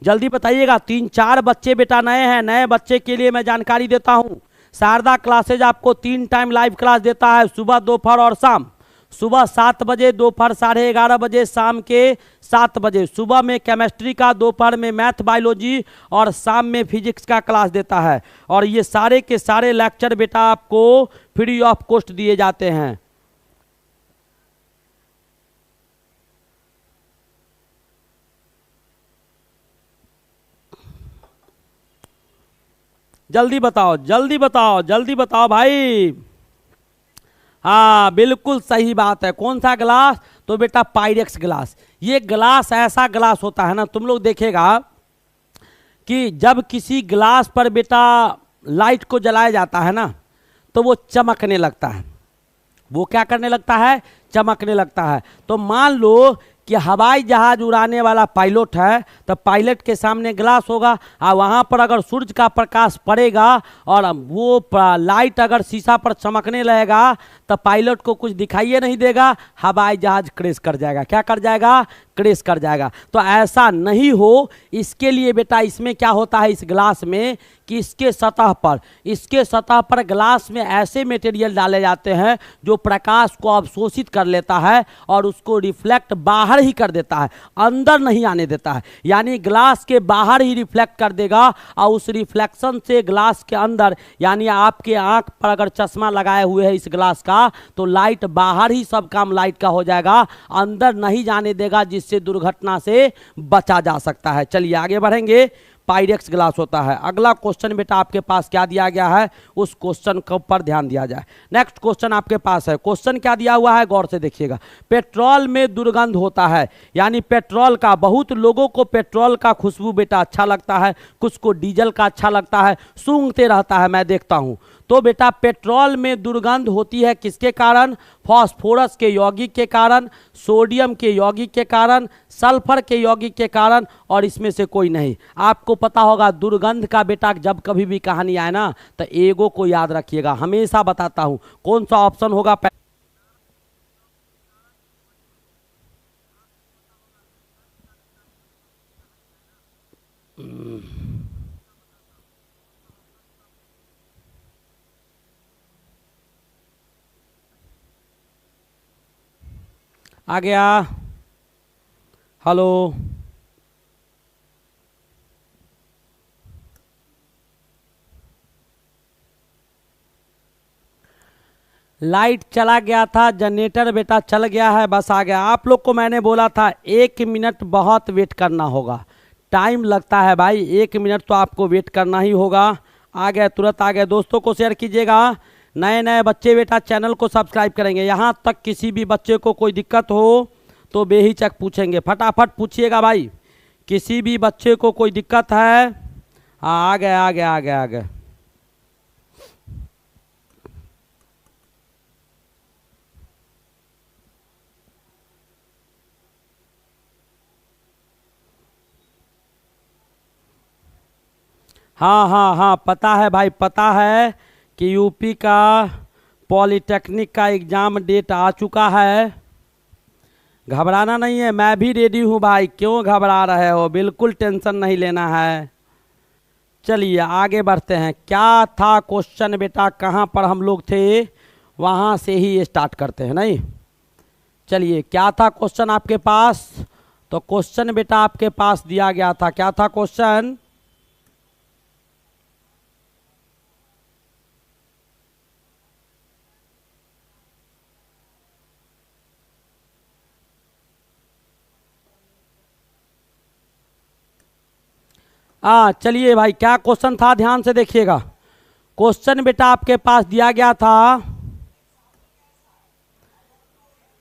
Speaker 1: जल्दी बताइएगा, 3-4 बच्चे बेटा नए हैं, नए बच्चे के लिए मैं जानकारी देता हूं। शारदा क्लासेज आपको 3 टाइम लाइव क्लास देता है, सुबह, दोपहर और शाम। सुबह 7 बजे, दोपहर 11:30 बजे, शाम के 7 बजे। सुबह में केमिस्ट्री का, दोपहर में मैथ बायोलॉजी और शाम में फिजिक्स का क्लास देता है। और ये सारे के सारे लेक्चर बेटा आपको फ्री ऑफ कॉस्ट दिए जाते हैं। जल्दी बताओ, जल्दी बताओ, जल्दी बताओ भाई। हाँ बिल्कुल सही बात है, कौन सा ग्लास, तो बेटा पायरेक्स ग्लास। ये ग्लास ऐसा ग्लास होता है ना, तुम लोग देखेगा कि जब किसी ग्लास पर बेटा लाइट को जलाया जाता है ना, तो वो चमकने लगता है। वो क्या करने लगता है, चमकने लगता है। तो मान लो कि हवाई जहाज उड़ाने वाला पायलट है, तो पायलट के सामने ग्लास होगा, और वहाँ पर अगर सूरज का प्रकाश पड़ेगा और वो लाइट अगर शीशा पर चमकने लगेगा, तो पायलट को कुछ दिखाई नहीं देगा, हवाई जहाज क्रैश कर जाएगा। क्या कर जाएगा, क्रैश कर जाएगा। तो ऐसा नहीं हो, इसके लिए बेटा इसमें क्या होता है, इस ग्लास में, कि इसके सतह पर ग्लास में ऐसे मटेरियल डाले जाते हैं जो प्रकाश को अवशोषित कर लेता है और उसको रिफ्लेक्ट बाहर ही कर देता है, अंदर नहीं आने देता है। यानी ग्लास के बाहर ही रिफ्लेक्ट कर देगा, और उस रिफ्लेक्शन से ग्लास के अंदर, यानी आपके आंख पर अगर चश्मा लगाए हुए है इस ग्लास का, तो लाइट बाहर ही सब काम लाइट का हो जाएगा, अंदर नहीं जाने देगा, जिससे दुर्घटना से बचा जा सकता है। चलिए आगे बढ़ेंगे। पायरेक्स ग्लास होता है। अगला क्वेश्चन बेटा आपके पास क्या दिया गया है, उस क्वेश्चन पर ध्यान दिया जाए। नेक्स्ट क्वेश्चन आपके पास है, क्वेश्चन क्या दिया हुआ है, गौर से देखिएगा। पेट्रोल में दुर्गंध होता है, यानी पेट्रोल का, बहुत लोगों को पेट्रोल का खुशबू बेटा अच्छा लगता है, कुछ को डीजल का अच्छा लगता है, सूंघते रहता है, मैं देखता हूं। तो बेटा पेट्रोल में दुर्गंध होती है किसके कारण? फास्फोरस के यौगिक के कारण, सोडियम के यौगिक के कारण, सल्फर के यौगिक के कारण, और इसमें से कोई नहीं। आपको पता होगा दुर्गंध का बेटा जब कभी भी कहानी आए ना तो एगो को याद रखिएगा, हमेशा बताता हूं। कौन सा ऑप्शन होगा? आ गया? हेलो, लाइट चला गया था, जनरेटर बेटा चल गया है, बस आ गया। आप लोग को मैंने बोला था 1 मिनट बहुत वेट करना होगा, टाइम लगता है भाई, 1 मिनट तो आपको वेट करना ही होगा। आ गए, तुरंत आ गए। दोस्तों को शेयर कीजिएगा। नए नए बच्चे बेटा चैनल को सब्सक्राइब करेंगे। यहाँ तक किसी भी बच्चे को कोई दिक्कत हो तो बेहिचक पूछेंगे, फटाफट पूछिएगा भाई। किसी भी बच्चे को कोई दिक्कत है? हाँ, आ गए आ गए आ गए आ गए। हाँ हाँ हाँ, पता है भाई, पता है कि यूपी का पॉलिटेक्निक का एग्ज़ाम डेट आ चुका है। घबराना नहीं है, मैं भी रेडी हूँ भाई, क्यों घबरा रहे हो? बिल्कुल टेंशन नहीं लेना है। चलिए आगे बढ़ते हैं। क्या था क्वेश्चन बेटा, कहाँ पर हम लोग थे? वहाँ से ही स्टार्ट करते हैं नहीं। चलिए, क्या था क्वेश्चन आपके पास? तो क्वेश्चन बेटा आपके पास दिया गया था, क्या था क्वेश्चन? चलिए भाई, क्या क्वेश्चन था ध्यान से देखिएगा। क्वेश्चन बेटा आपके पास दिया गया था,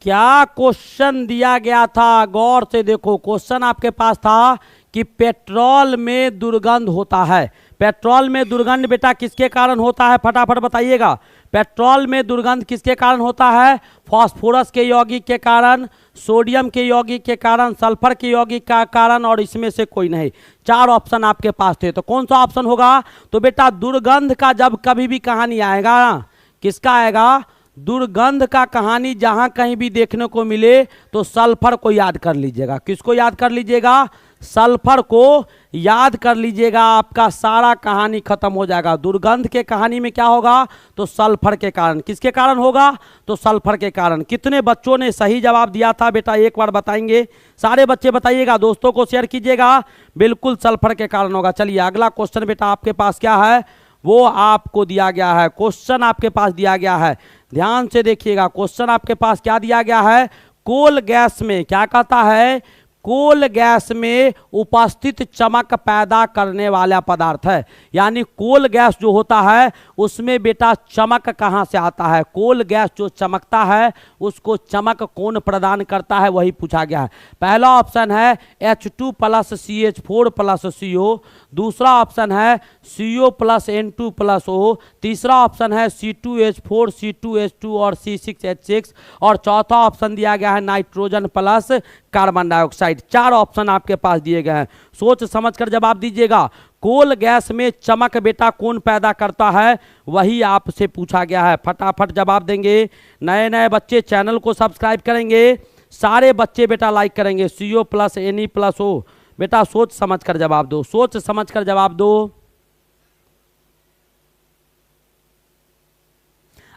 Speaker 1: क्या क्वेश्चन दिया गया था? गौर से देखो, क्वेश्चन आपके पास था कि पेट्रोल में दुर्गंध होता है। पेट्रोल में दुर्गंध बेटा किसके कारण होता है? फटाफट बताइएगा। पेट्रोल में दुर्गंध किसके कारण होता है? फास्फोरस के यौगिक के कारण, सोडियम के यौगिक के कारण, सल्फर के यौगिक का कारण, और इसमें से कोई नहीं। 4 ऑप्शन आपके पास थे, तो कौन सा ऑप्शन होगा? तो बेटा दुर्गंध का जब कभी भी कहानी आएगा, किसका आएगा? दुर्गंध का कहानी जहां कहीं भी देखने को मिले तो सल्फर को याद कर लीजिएगा। किसको याद कर लीजिएगा? सल्फर को याद कर लीजिएगा, आपका सारा कहानी खत्म हो जाएगा। दुर्गंध के कहानी में क्या होगा? तो सल्फर के कारण। किसके कारण होगा? तो सल्फर के कारण। कितने बच्चों ने सही जवाब दिया था बेटा, एक बार बताएंगे? सारे बच्चे बताइएगा, दोस्तों को शेयर कीजिएगा। बिल्कुल सल्फर के कारण होगा। चलिए अगला क्वेश्चन बेटा आपके पास क्या है वो आपको दिया गया है। क्वेश्चन आपके पास दिया गया है, ध्यान से देखिएगा। क्वेश्चन आपके पास क्या दिया गया है? कोल गैस में क्या कहता है? कोल गैस में उपस्थित चमक पैदा करने वाला पदार्थ है। यानी कोल गैस जो होता है उसमें बेटा चमक कहाँ से आता है? कोल गैस जो चमकता है उसको चमक कौन प्रदान करता है, वही पूछा गया है। पहला ऑप्शन है H2 + CH4 + CO, दूसरा ऑप्शन है CO + N2 + O, तीसरा ऑप्शन है C2H4 C2H2 और C6H6, और चौथा ऑप्शन दिया गया है nitrogen plus carbon dioxide. 4 option आपके पास दिए गए हैं, सोच समझकर जवाब दीजिएगा। कोल गैस में चमक बेटा कौन पैदा करता है, वही आपसे पूछा गया है। फटाफट जवाब देंगे। नए नए बच्चे चैनल को सब्सक्राइब करेंगे, सारे बच्चे बेटा लाइक करेंगे। CO + Ne + O, बेटा सोच समझकर जवाब दो, सोच समझकर जवाब दो।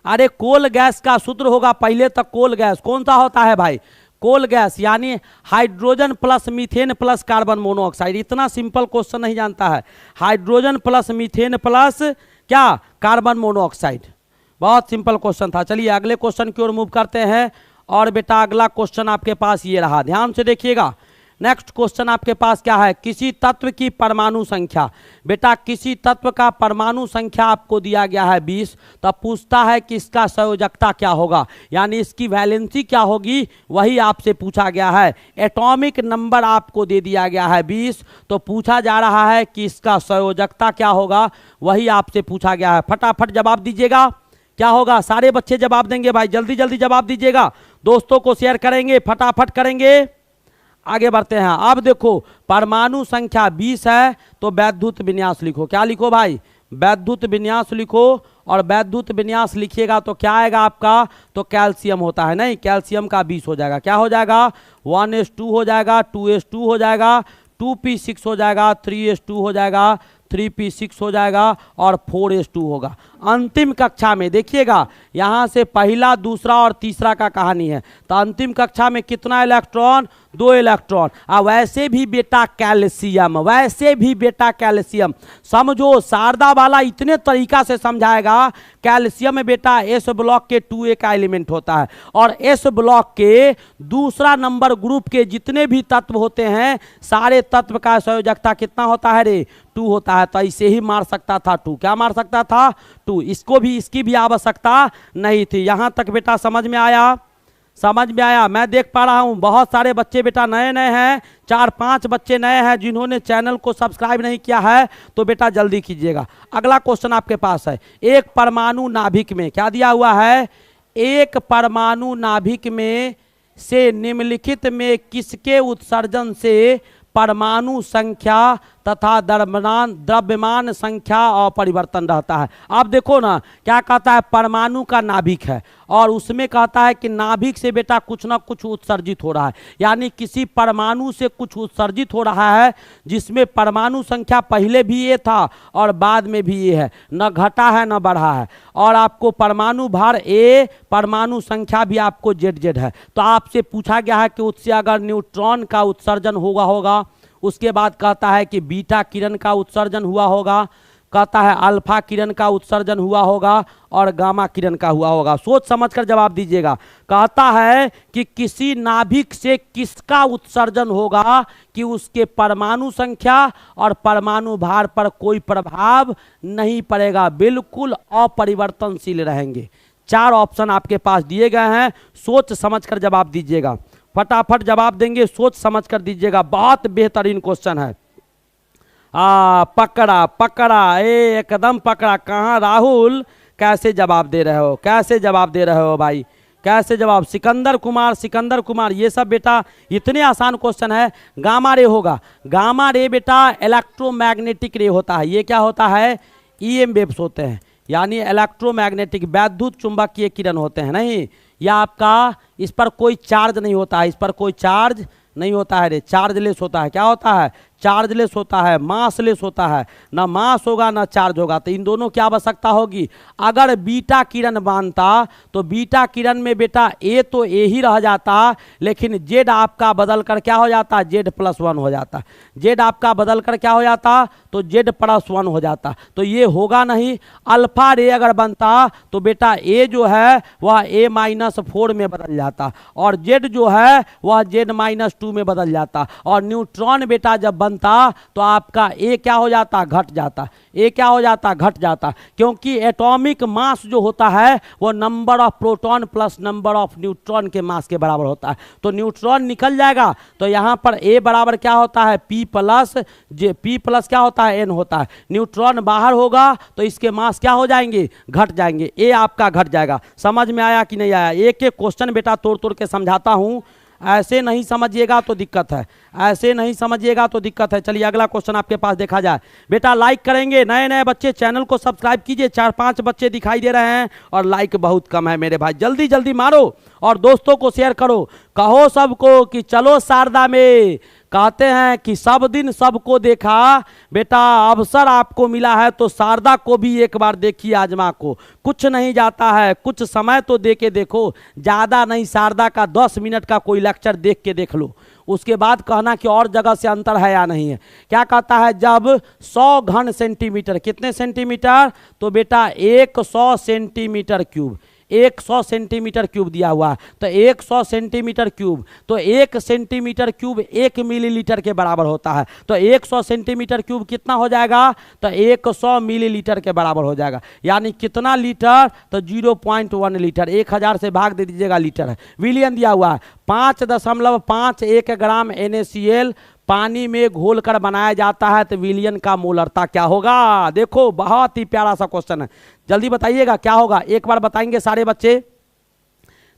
Speaker 1: अरे कोल गैस का सूत्र होगा पहले तक। कोल गैस कौन सा होता है भाई? कोल गैस यानी hydrogen plus methane plus carbon monoxide. इतना सिंपल क्वेश्चन नहीं जानता है? हाइड्रोजन प्लस मीथेन प्लस क्या? Carbon monoxide. बहुत सिंपल क्वेश्चन था। चलिए अगले क्वेश्चन की ओर मूव करते हैं। और बेटा अगला क्वेश्चन आपके पास ये रहा, ध्यान से देखिएगा। नेक्स्ट क्वेश्चन आपके पास क्या है, किसी तत्व की परमाणु संख्या। बेटा किसी तत्व का परमाणु संख्या आपको दिया गया है 20, तब पूछता है कि इसका संयोजकता क्या होगा, यानी इसकी वैलेंसी क्या होगी, वही आपसे पूछा गया है। एटॉमिक नंबर आपको दे दिया गया है 20, तो पूछा जा रहा है कि इसका संयोजकता क्या होगा, वही आपसे पूछा गया है। फटाफट जवाब दीजिएगा, क्या होगा। सारे बच्चे जवाब देंगे भाई, जल्दी जल्दी जवाब दीजिएगा, दोस्तों को शेयर करेंगे, फटाफट करेंगे। आगे बढ़ते हैं। अब देखो परमाणु संख्या 20 है तो वैद्युत विन्यास लिखो। क्या लिखो भाई, वैद्युत विन्यास लिखो। और वैद्युत विन्यास लिखिएगा तो क्या आएगा आपका, तो कैल्शियम होता है, नहीं कैल्शियम का 20 हो जाएगा। क्या हो जाएगा, 1s2 हो जाएगा, 2s2 हो जाएगा, 2p6 हो जाएगा, 3s2 हो जाएगा, 3p6 हो जाएगा और 4s2 होगा। अंतिम कक्षा में देखिएगा, यहाँ से पहला दूसरा और तीसरा का कहानी है, तो अंतिम कक्षा में कितना इलेक्ट्रॉन, 2 इलेक्ट्रॉन। वैसे भी बेटा कैल्शियम, वैसे भी बेटा कैल्शियम, समझो शारदा वाला इतने तरीका से समझाएगा। कैल्शियम बेटा एस ब्लॉक के 2a का एलिमेंट होता है, और एस ब्लॉक के दूसरा नंबर ग्रुप के जितने भी तत्व होते हैं, सारे तत्व का संयोजकता कितना होता है रे, 2 होता है। तो इसे ही मार सकता था 2, क्या मार सकता था 2, इसको भी, इसकी भी आवश्यकता नहीं थी। यहां तक बेटा समझ में आया, समझ में आया। मैं देख पा रहा हूं बहुत सारे बच्चे बेटा नए नए हैं, 4-5 बच्चे नए हैं जिन्होंने चैनल को सब्सक्राइब नहीं किया है, तो बेटा जल्दी कीजिएगा। अगला क्वेश्चन आपके पास है, एक परमाणु नाभिक में क्या दिया हुआ है, एक परमाणु नाभिक में से निम्नलिखित में किसके उत्सर्जन से परमाणु संख्या तथा द्रव्यमान संख्या और परिवर्तन रहता है। आप देखो ना क्या कहता है, परमाणु का नाभिक है और उसमें कहता है कि नाभिक से बेटा कुछ ना कुछ उत्सर्जित हो रहा है, यानी किसी परमाणु से कुछ उत्सर्जित हो रहा है जिसमें परमाणु संख्या पहले भी ये था और बाद में भी ये है, न घटा है न बढ़ा है। और आपको परमाणु भार ए, परमाणु संख्या भी आपको जेड है। तो आपसे पूछा गया है कि उससे अगर न्यूट्रॉन का उत्सर्जन होगा, उसके बाद कहता है कि बीटा किरण का उत्सर्जन हुआ होगा, कहता है अल्फा किरण का उत्सर्जन हुआ होगा और गामा किरण का हुआ होगा। सोच समझकर जवाब दीजिएगा। कहता है कि किसी नाभिक से किसका उत्सर्जन होगा कि उसके परमाणु संख्या और परमाणु भार पर कोई प्रभाव नहीं पड़ेगा, बिल्कुल अपरिवर्तनशील रहेंगे। 4 ऑप्शन आपके पास दिए गए हैं, सोच समझकर जवाब दीजिएगा, फटाफट जवाब देंगे, सोच समझ कर दीजिएगा। बहुत बेहतरीन क्वेश्चन है। पकड़ा पकड़ा, एकदम पकड़ा। कहाँ राहुल, कैसे जवाब दे रहे हो, कैसे जवाब दे रहे हो भाई, कैसे जवाब। सिकंदर कुमार, सिकंदर कुमार, ये सब बेटा इतने आसान क्वेश्चन है। गामा रे होगा, गामा रे बेटा इलेक्ट्रोमैग्नेटिक रे होता है। ये क्या होता है, ईएम वेव्स होते हैं, यानी इलेक्ट्रोमैग्नेटिक वैद्युत चुंबकीय किरण होते हैं। नहीं, यह आपका, इस पर कोई चार्ज नहीं होता है, इस पर कोई चार्ज नहीं होता है रे, चार्जलेस होता है। क्या होता है, चार्जलेस होता है, मासलेस होता है, ना मास होगा ना चार्ज होगा। तो इन दोनों की आवश्यकता होगी। अगर बीटा किरण मानता तो बीटा किरण में बेटा ए तो ए ही रह जाता, लेकिन जेड आपका बदल कर क्या हो जाता, Z+1 हो जाता। जेड आपका बदल कर क्या हो जाता, तो Z+1 हो जाता। तो ये होगा नहीं। अल्फा रे अगर बनता तो बेटा ए जो है वह A-4 में बदल जाता और जेड जो है वह Z-2 में बदल जाता। और न्यूट्रॉन बेटा जब बनता तो आपका ए क्या हो जाता, घट जाता। ए क्या हो जाता, घट जाता, क्योंकि एटॉमिक मास जो होता है वो number of proton plus number of neutron के मास के बराबर होता है। तो न्यूट्रॉन निकल जाएगा तो यहाँ पर ए बराबर क्या होता है, P प्लस क्या होता है, N होता है। न्यूट्रॉन बाहर होगा तो इसके मास क्या हो जाएंगे, घट जाएंगे। ए आपका घट जाएगा। समझ में आया कि नहीं आया। एक एक क्वेश्चन बेटा तोड़ तोड़ के समझाता हूँ, ऐसे नहीं समझिएगा तो दिक्कत है, ऐसे नहीं समझिएगा तो दिक्कत है। चलिए अगला क्वेश्चन आपके पास देखा जाए। बेटा लाइक करेंगे, नए नए बच्चे चैनल को सब्सक्राइब कीजिए। 4-5 बच्चे दिखाई दे रहे हैं और लाइक बहुत कम है मेरे भाई, जल्दी जल्दी मारो और दोस्तों को शेयर करो। कहो सबको कि चलो शारदा में। कहते हैं कि सब दिन सबको देखा, बेटा अवसर आपको मिला है तो शारदा को भी एक बार देखिए, आजमा को। कुछ नहीं जाता है, कुछ समय तो दे के देखो, ज़्यादा नहीं। शारदा का 10 मिनट का कोई लेक्चर देख के देख लो, उसके बाद कहना कि और जगह से अंतर है या नहीं है। क्या कहता है, जब 100 घन सेंटीमीटर, कितने सेंटीमीटर, तो बेटा 100 सेंटीमीटर क्यूब, 100 सेंटीमीटर क्यूब दिया हुआ है। तो 100 सेंटीमीटर क्यूब, तो 1 सेंटीमीटर क्यूब 1 मिलीलीटर के बराबर होता है। तो 100 सेंटीमीटर क्यूब कितना हो जाएगा? तो 100 मिलीलीटर के बराबर हो जाएगा। यानी कितना लीटर? तो 0.1 लीटर। 1000 से भाग दे दीजिएगा, लीटर है। विलियन दिया हुआ है 5.51 ग्राम NaCl पानी में घोलकर बनाया जाता है। तो विलियन का मोलरता क्या होगा? देखो बहुत ही प्यारा सा क्वेश्चन है, जल्दी बताइएगा क्या होगा। एक बार बताएंगे सारे बच्चे,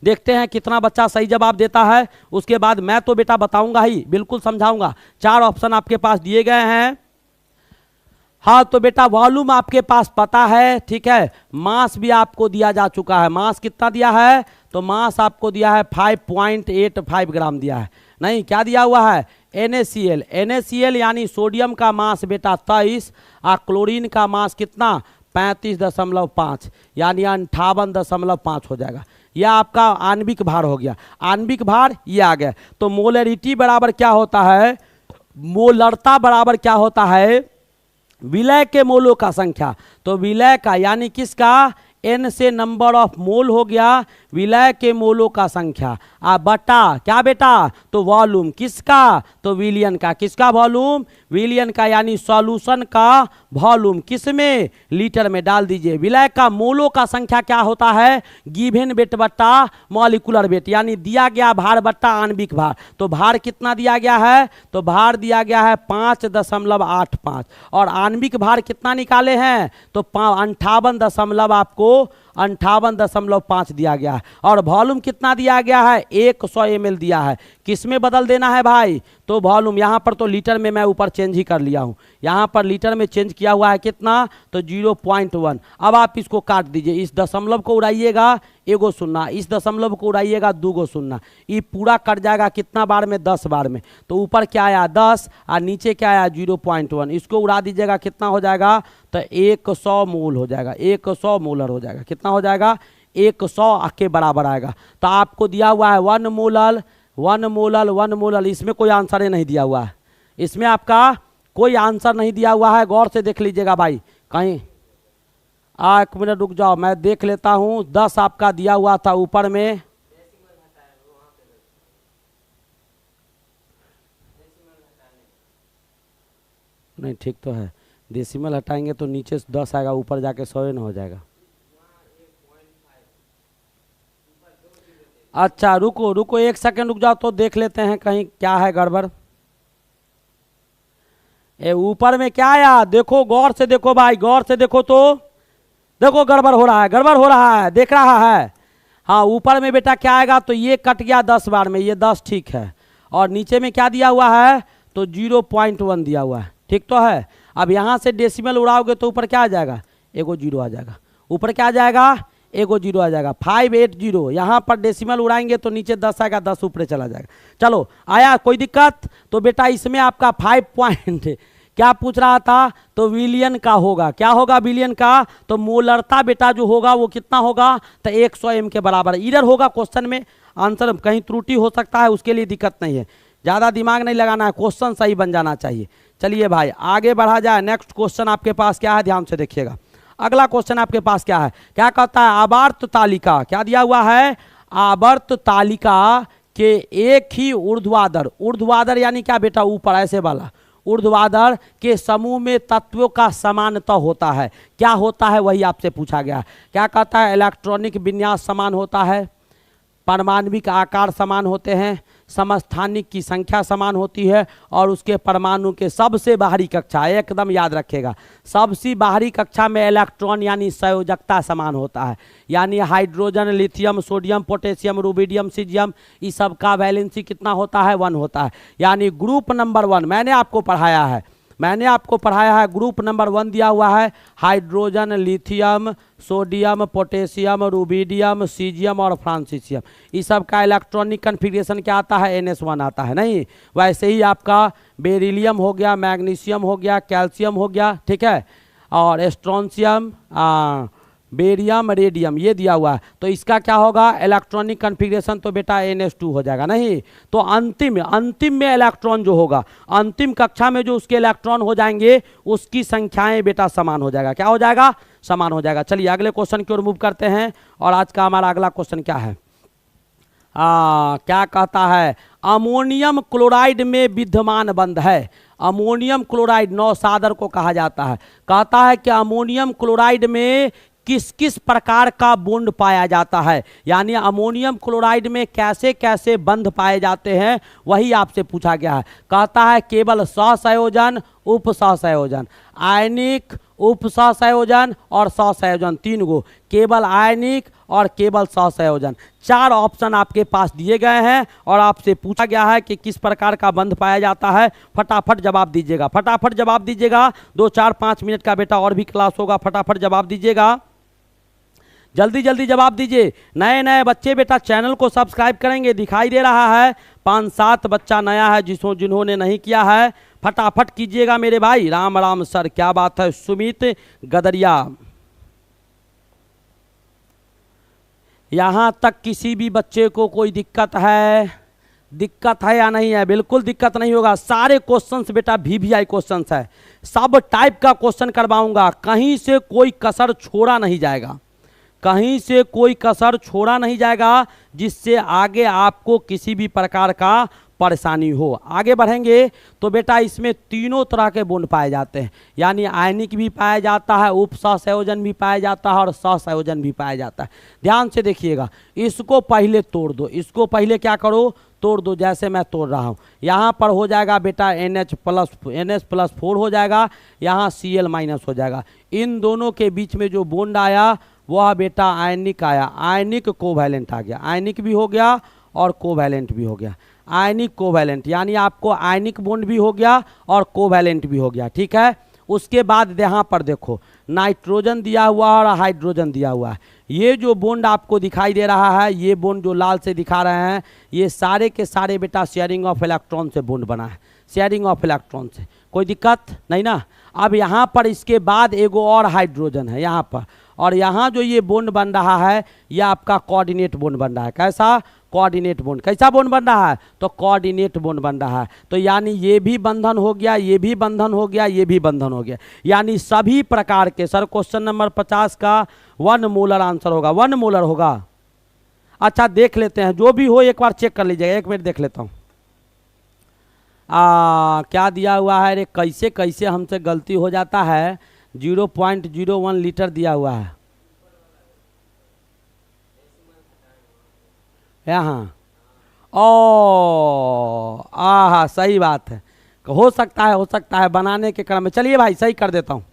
Speaker 1: देखते हैं कितना बच्चा सही जवाब देता है। उसके बाद मैं तो बेटा बताऊंगा ही, बिल्कुल समझाऊंगा। 4 ऑप्शन आपके पास दिए गए हैं। हाँ तो बेटा वॉल्यूम आपके पास पता है, ठीक है। मास भी आपको दिया जा चुका है। मास कितना दिया है? तो मास आपको दिया है 5.85 ग्राम दिया है। नहीं, क्या दिया हुआ है? NaCl। NaCl यानी सोडियम का मास बेटा 23 और क्लोरीन का मास कितना? 35.5, यानी 58.5 हो जाएगा। यह आपका आणविक भार हो गया। आणविक भार ये आ गया। तो मोलरिटी बराबर क्या होता है? मोलरता बराबर क्या होता है? विलय के मोलों का संख्या। तो विलय का यानी किसका? N से नंबर ऑफ मोल हो गया, विलय के मोलों का संख्या, बटा क्या बेटा? तो वॉल्यूम किसका? तो विलियन का। किसका वॉल्यूम? विलियन का। यानी सॉल्यूशन का वॉल्यूम किसमें? लीटर में डाल दीजिए। विलय का मोलों का संख्या क्या होता है? गिवन वेट बट्टा मॉलिक्यूलर वेट, यानी दिया गया भार बट्टा आणविक भार। तो भार कितना दिया गया है? तो भार दिया गया है 5.85 और आणविक भार कितना निकाले हैं? तो 58 आपको 58.5 दिया गया है। और वॉल्यूम कितना दिया गया है? 100 ml दिया है। किस में बदल देना है भाई? तो वॉल्यूम यहाँ पर तो लीटर में मैं ऊपर चेंज ही कर लिया हूँ। यहाँ पर लीटर में चेंज किया हुआ है कितना? तो 0.1। अब आप इसको काट दीजिए। इस दशमलव को उड़ाइएगा, एगो शून्य। इस दशमलव को उड़ाइएगा, 2 शून्य। ये पूरा कट जाएगा कितना बार में? 10 बार में। तो ऊपर क्या आया? 10 और नीचे क्या आया? 0.1। इसको उड़ा दीजिएगा, कितना हो जाएगा? तो 100 मोल हो जाएगा। 100 मोलर हो जाएगा। कितना हो जाएगा? 100 के बराबर आएगा। तो आपको दिया हुआ है 1 मोलर 1 मोलर 1 मोलर। इसमें कोई आंसर ही नहीं दिया हुआ है। इसमें आपका कोई आंसर नहीं दिया हुआ है। गौर से देख लीजिएगा भाई। कहीं 1 मिनट रुक जाओ, मैं देख लेता हूँ। 10 आपका दिया हुआ था ऊपर में। नहीं ठीक तो है। डेसिमल हटाएंगे तो नीचे 10 आएगा, ऊपर जाके 100 न हो जाएगा। अच्छा रुको रुको, 1 सेकंड रुक जाओ तो देख लेते हैं कहीं क्या है गड़बड़। ऊपर में क्या आया? देखो गौर से देखो भाई, गौर से देखो तो देखो गड़बड़ हो रहा है, गड़बड़ हो रहा है, देख रहा है। हाँ ऊपर में बेटा क्या आएगा? तो ये कट गया 10 बार में, ये 10 ठीक है। और नीचे में क्या दिया हुआ है? तो 0.1 दिया हुआ है, ठीक तो है। अब यहाँ से डेसिमल उड़ाओगे तो ऊपर क्या आ जाएगा? एगो 0 आ जाएगा। ऊपर क्या आ जाएगा? एगो 0 आ जाएगा। 580। यहाँ पर डेसिमल उड़ाएंगे तो नीचे 10 आएगा, 10 ऊपर चला जाएगा। चलो आया, कोई दिक्कत? तो बेटा इसमें आपका 5 पॉइंट क्या पूछ रहा था? तो विलियन का होगा। क्या होगा विलियन का? तो मोलरता बेटा जो होगा वो कितना होगा? तो 100 m के बराबर। इधर होगा क्वेश्चन में आंसर, कहीं त्रुटि हो सकता है, उसके लिए दिक्कत नहीं है। ज़्यादा दिमाग नहीं लगाना है, क्वेश्चन सही बन जाना चाहिए। चलिए भाई आगे बढ़ा जाए। नेक्स्ट क्वेश्चन आपके पास क्या है? ध्यान से देखिएगा। अगला क्वेश्चन आपके पास क्या है? क्या कहता है? आवर्त तालिका। क्या दिया हुआ है? आवर्त तालिका के एक ही ऊर्ध्वाधर, ऊर्ध्वाधर यानी क्या बेटा? ऊपर ऐसे वाला ऊर्ध्वाधर के समूह में तत्वों का समानता होता है। क्या होता है वही आपसे पूछा गया। क्या कहता है? इलेक्ट्रॉनिक विन्यास समान होता है, परमाणविक आकार समान होते हैं, समस्थानिक की संख्या समान होती है, और उसके परमाणु के सबसे बाहरी कक्षा, एकदम याद रखेगा, सबसे बाहरी कक्षा में इलेक्ट्रॉन यानी संयोजकता समान होता है। यानी hydrogen, lithium, sodium, potassium, rubidium, caesium, इस सब का वैलेंसी कितना होता है? 1 होता है। यानी ग्रुप नंबर 1 मैंने आपको पढ़ाया है, ग्रुप नंबर 1 दिया हुआ है। Hydrogen, lithium, sodium, potassium, rubidium, caesium और फ्रांसीसियम, इस सब का इलेक्ट्रॉनिक कन्फिग्रेशन क्या आता है? NS1 आता है। नहीं वैसे ही आपका बेरिलियम हो गया, मैग्नीशियम हो गया, कैल्शियम हो गया, ठीक है, और स्ट्रोंशियम, बेरियम, रेडियम, ये दिया हुआ है। तो इसका क्या होगा? इलेक्ट्रॉनिक कन्फिग्रेशन तो बेटा NS2 हो जाएगा। नहीं तो अंतिम में इलेक्ट्रॉन जो होगा, अंतिम कक्षा में जो उसके इलेक्ट्रॉन हो जाएंगे उसकी संख्याएं बेटा समान हो जाएगा। क्या हो जाएगा? समान हो जाएगा। चलिए अगले क्वेश्चन की ओर मूव करते हैं। और आज का हमारा अगला क्वेश्चन क्या है, क्या कहता है, अमोनियम क्लोराइड में विद्यमान बंध है। अमोनियम क्लोराइड नौसादर को कहा जाता है। कहता है कि अमोनियम क्लोराइड में किस किस प्रकार का बॉन्ड पाया जाता है, यानी अमोनियम क्लोराइड में कैसे कैसे बंध पाए जाते हैं, वही आपसे पूछा गया है। कहता है केवल सहसंयोजन, उपसहसंयोजन, आयनिक, उपसहसंयोजन और सहसंयोजन, 3 गो, केवल आयनिक और केवल सहसंयोजन। 4 ऑप्शन आपके पास दिए गए हैं और आपसे पूछा गया है कि किस प्रकार का बंध पाया जाता है। फटाफट जवाब दीजिएगा, फटाफट जवाब दीजिएगा। 2, 4, 5 मिनट का बेटा और भी क्लास होगा, फटाफट जवाब दीजिएगा, जल्दी जल्दी जवाब दीजिए। नए नए बच्चे बेटा चैनल को सब्सक्राइब करेंगे, दिखाई दे रहा है 5-7 बच्चा नया है जिन्होंने नहीं किया है, फटाफट कीजिएगा मेरे भाई। राम राम सर, क्या बात है। सुमित गदरिया, यहां तक किसी भी बच्चे को कोई दिक्कत है या नहीं है? बिल्कुल दिक्कत नहीं होगा। सारे क्वेश्चंस बेटा VVI क्वेश्चंस है, सब टाइप का क्वेश्चन करवाऊंगा, कहीं से कोई कसर छोड़ा नहीं जाएगा, कहीं से कोई कसर छोड़ा नहीं जाएगा, जिससे आगे आपको किसी भी प्रकार का परेशानी हो। आगे बढ़ेंगे तो बेटा इसमें तीनों तरह के बॉन्ड पाए जाते हैं, यानी आयनिक भी पाया जाता है, उपसहसंयोजन भी पाया जाता है और सहसंयोजन भी पाया जाता है। ध्यान से देखिएगा, इसको पहले तोड़ दो, इसको पहले क्या करो, तोड़ दो, जैसे मैं तोड़ रहा हूँ। यहाँ पर हो जाएगा बेटा NH+4 हो जाएगा, यहाँ Cl- हो जाएगा। इन दोनों के बीच में जो बॉन्ड आया वह बेटा आयनिक आया, आयनिक कोवैलेंट आ गया, आयनिक भी हो गया और कोवैलेंट भी हो गया। आयनिक कोवैलेंट यानी आपको आयनिक बॉन्ड भी हो गया और कोवैलेंट भी हो गया, ठीक है। उसके बाद यहाँ पर देखो नाइट्रोजन दिया हुआ और हाइड्रोजन दिया हुआ है। ये जो बॉन्ड आपको दिखाई दे रहा है, ये बॉन्ड जो लाल से दिखा रहे हैं, ये सारे के सारे बेटा शेयरिंग ऑफ इलेक्ट्रॉन से बॉन्ड बना है, शेयरिंग ऑफ इलेक्ट्रॉन से, कोई दिक्कत नहीं ना। अब यहाँ पर इसके बाद एगो और हाइड्रोजन है यहाँ पर, और यहाँ जो ये बॉन्ड बन रहा है यह आपका कोऑर्डिनेट बॉन्ड बन रहा है। कैसा? Coordinate bond. कैसा बॉन्ड बन रहा है? तो कोऑर्डिनेट बॉन्ड बन रहा है। तो यानी ये भी बंधन हो गया, ये भी बंधन हो गया, ये भी बंधन हो गया, यानी सभी प्रकार के। सर क्वेश्चन नंबर 50 का 1 मोलर आंसर होगा, 1 मोलर होगा। अच्छा देख लेते हैं, जो भी हो एक बार चेक कर लीजिएगा, 1 मिनट देख लेता हूँ। क्या दिया हुआ है रे, कैसे कैसे हमसे गलती हो जाता है। 0.01 लीटर दिया हुआ है यहाँ। सही बात है, हो सकता है बनाने के क्रम में। चलिए भाई सही कर देता हूँ,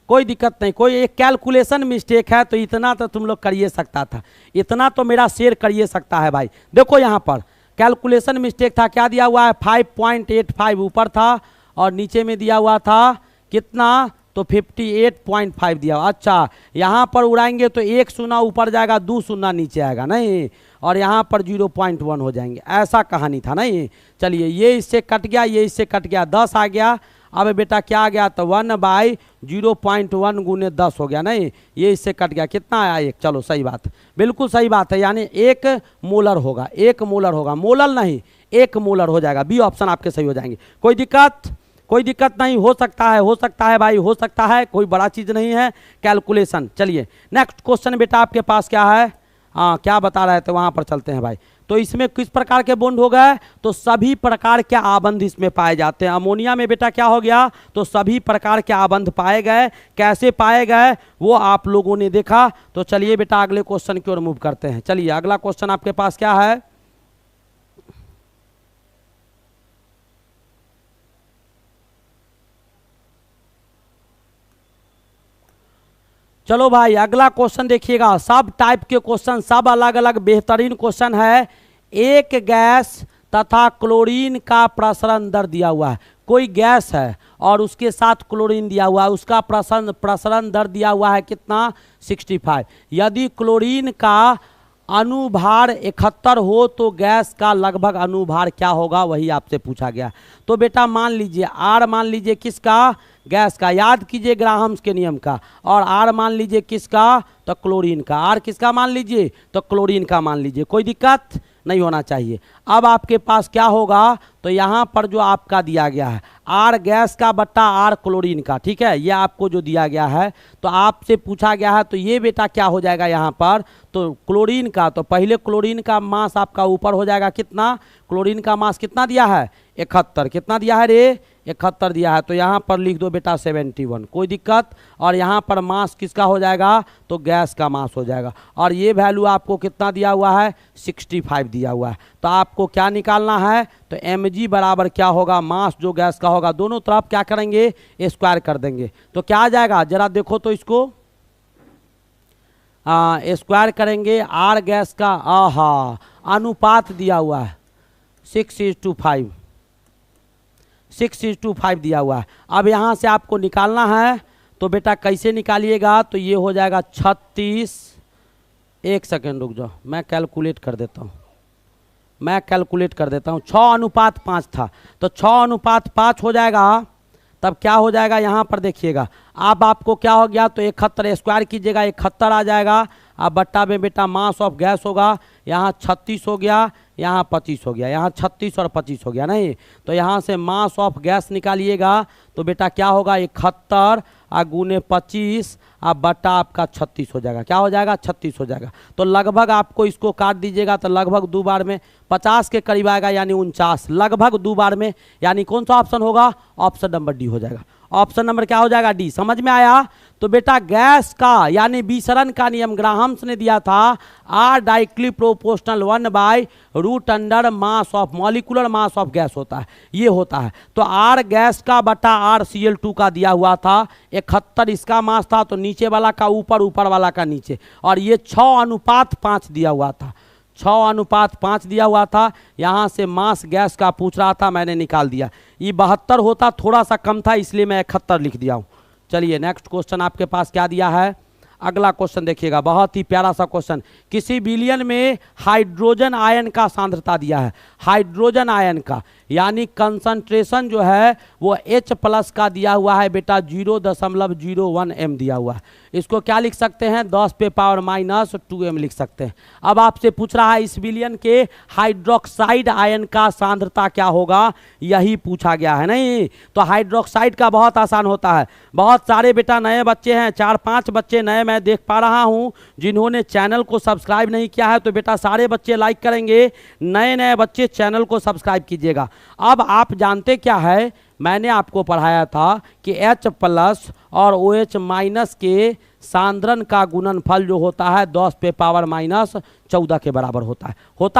Speaker 1: कोई दिक्कत नहीं। कोई एक कैलकुलेशन मिस्टेक है तो इतना तो तुम लोग करिए सकता था, इतना तो मेरा शेयर करिए सकता है भाई। देखो यहाँ पर कैलकुलेशन मिस्टेक था, क्या दिया हुआ है 5.85 ऊपर था और नीचे में दिया हुआ था कितना, तो 58.5 दिया। अच्छा यहाँ पर उड़ाएंगे तो 1 शून्य ऊपर जाएगा, 2 शून्य नीचे आएगा नहीं, और यहाँ पर 0.1 हो जाएंगे, ऐसा कहानी था नहीं। चलिए ये इससे कट गया, ये इससे कट गया, 10 आ गया। अब बेटा क्या आ गया, तो 1/0.1 गुने 10 हो गया नहीं, ये इससे कट गया, कितना आया 1। चलो सही बात, बिल्कुल सही बात है, यानी 1 मोलर होगा, 1 मोलर होगा, मोलर नहीं 1 मोलर हो जाएगा। बी ऑप्शन आपके सही हो जाएंगे। कोई दिक्कत नहीं, हो सकता है भाई, हो सकता है, कोई बड़ा चीज़ नहीं है कैलकुलेशन। चलिए नेक्स्ट क्वेश्चन बेटा आपके पास क्या है, क्या बता रहे थे, वहाँ पर चलते हैं भाई। तो इसमें किस प्रकार के बॉन्ड हो गए, तो सभी प्रकार के आबंध इसमें पाए जाते हैं। अमोनिया में बेटा क्या हो गया, तो सभी प्रकार के आबंध पाए गए। कैसे पाए गए वो आप लोगों ने देखा। तो चलिए बेटा अगले क्वेश्चन की ओर मूव करते हैं। चलिए अगला क्वेश्चन आपके पास क्या है, चलो भाई अगला क्वेश्चन देखिएगा। सब टाइप के क्वेश्चन, सब अलग अलग बेहतरीन क्वेश्चन है। एक गैस तथा क्लोरीन का प्रसरण दर दिया हुआ है। कोई गैस है और उसके साथ क्लोरीन दिया हुआ है, उसका प्रसरण दर दिया हुआ है कितना, 65। यदि क्लोरीन का अनुभार 71 हो तो गैस का लगभग अनुभार क्या होगा, वही आपसे पूछा गया। तो बेटा मान लीजिए आर मान लीजिए किसका, गैस का, याद कीजिए ग्राहम्स के नियम का, और आर मान लीजिए किसका, तो क्लोरीन का। आर किसका मान लीजिए, तो क्लोरीन का मान लीजिए। कोई दिक्कत नहीं होना चाहिए। अब आपके पास क्या होगा, तो यहाँ पर जो आपका दिया गया है आर गैस का बट्टा आर क्लोरीन का, ठीक है, ये आपको जो दिया गया है तो आपसे पूछा गया है, तो ये बेटा क्या हो जाएगा यहाँ पर, तो क्लोरीन का, तो पहले क्लोरीन का मास आपका ऊपर हो जाएगा कितना, क्लोरीन का मास कितना दिया है 71, कितना दिया है रे 71 दिया है, तो यहाँ पर लिख दो बेटा 71, कोई दिक्कत। और यहाँ पर मास किसका हो जाएगा, तो गैस का मास हो जाएगा, और ये वैल्यू आपको कितना दिया हुआ है 65 दिया हुआ है। तो आपको क्या निकालना है, तो mg बराबर क्या होगा, मास जो गैस का होगा दोनों तरफ क्या करेंगे स्क्वायर कर देंगे, तो क्या आ जाएगा जरा देखो तो इसको स्क्वायर करेंगे, आर गैस का आहा अनुपात दिया हुआ है 6:5, 6:5 दिया हुआ है। अब यहाँ से आपको निकालना है, तो बेटा कैसे निकालिएगा, तो ये हो जाएगा 36, एक सेकेंड रुक जाओ मैं कैलकुलेट कर देता हूँ, 6:5 था, तो 6:5 हो जाएगा, तब क्या हो जाएगा यहाँ पर देखिएगा, अब आपको क्या हो गया, तो 71 स्क्वायर कीजिएगा 71 आ जाएगा, अब बट्टा में बेटा मास ऑफ गैस होगा, यहाँ 36 हो गया, यहाँ 25 हो गया, यहाँ 36 और 25 हो गया नहीं, तो यहाँ से मास ऑफ गैस निकालिएगा, तो बेटा क्या होगा 71 गुने 25 अब बट्टा आपका 36 हो जाएगा, क्या हो जाएगा 36 हो जाएगा। तो लगभग आपको इसको काट दीजिएगा तो लगभग 2 बार में 50 के करीब आएगा, यानी 49, लगभग 2 बार में, यानी कौन सा ऑप्शन होगा, ऑप्शन नंबर डी हो जाएगा। ऑप्शन नंबर क्या हो जाएगा डी, समझ में आया। तो बेटा गैस का यानी विसरण का नियम ग्राहम्स ने दिया था, आर डायरेक्टली प्रोपोर्शनल 1/√अंडर mass of molecular mass of gas होता है, ये होता है। तो आर गैस का बटा आर Cl2 का दिया हुआ था 71, इसका मास था, तो नीचे वाला का ऊपर, ऊपर वाला का नीचे, और ये 6:5 दिया हुआ था, 6:5 दिया हुआ था। यहाँ से मास गैस का पूछ रहा था, मैंने निकाल दिया, ये 72 होता, थोड़ा सा कम था इसलिए मैं 71 लिख दिया हूँ। चलिए नेक्स्ट क्वेश्चन आपके पास क्या दिया है, अगला क्वेश्चन देखिएगा, बहुत ही प्यारा सा क्वेश्चन। किसी विलयन में हाइड्रोजन आयन का सांद्रता दिया है, हाइड्रोजन आयन का यानी कंसंट्रेशन जो है वो H+ का दिया हुआ है बेटा 0.01 m दिया हुआ है, इसको क्या लिख सकते हैं 10⁻⁻² लिख सकते हैं। अब आपसे पूछ रहा है इस विलयन के हाइड्रोक्साइड आयन का सांद्रता क्या होगा, यही पूछा गया है नहीं। तो हाइड्रोक्साइड का बहुत आसान होता है, बहुत सारे बेटा नए बच्चे हैं, 4-5 बच्चे नए मैं देख पा रहा हूं जिन्होंने चैनल को सब्सक्राइब नहीं किया है, तो बेटा सारे बच्चे लाइक करेंगे, नए नए बच्चे चैनल को सब्सक्राइब कीजिएगा। अब आप जानते क्या है, मैंने आपको पढ़ाया था कि H+ और OH- के सांद्रण का गुणनफल जो होता है 10⁻⁻14 के बराबर होता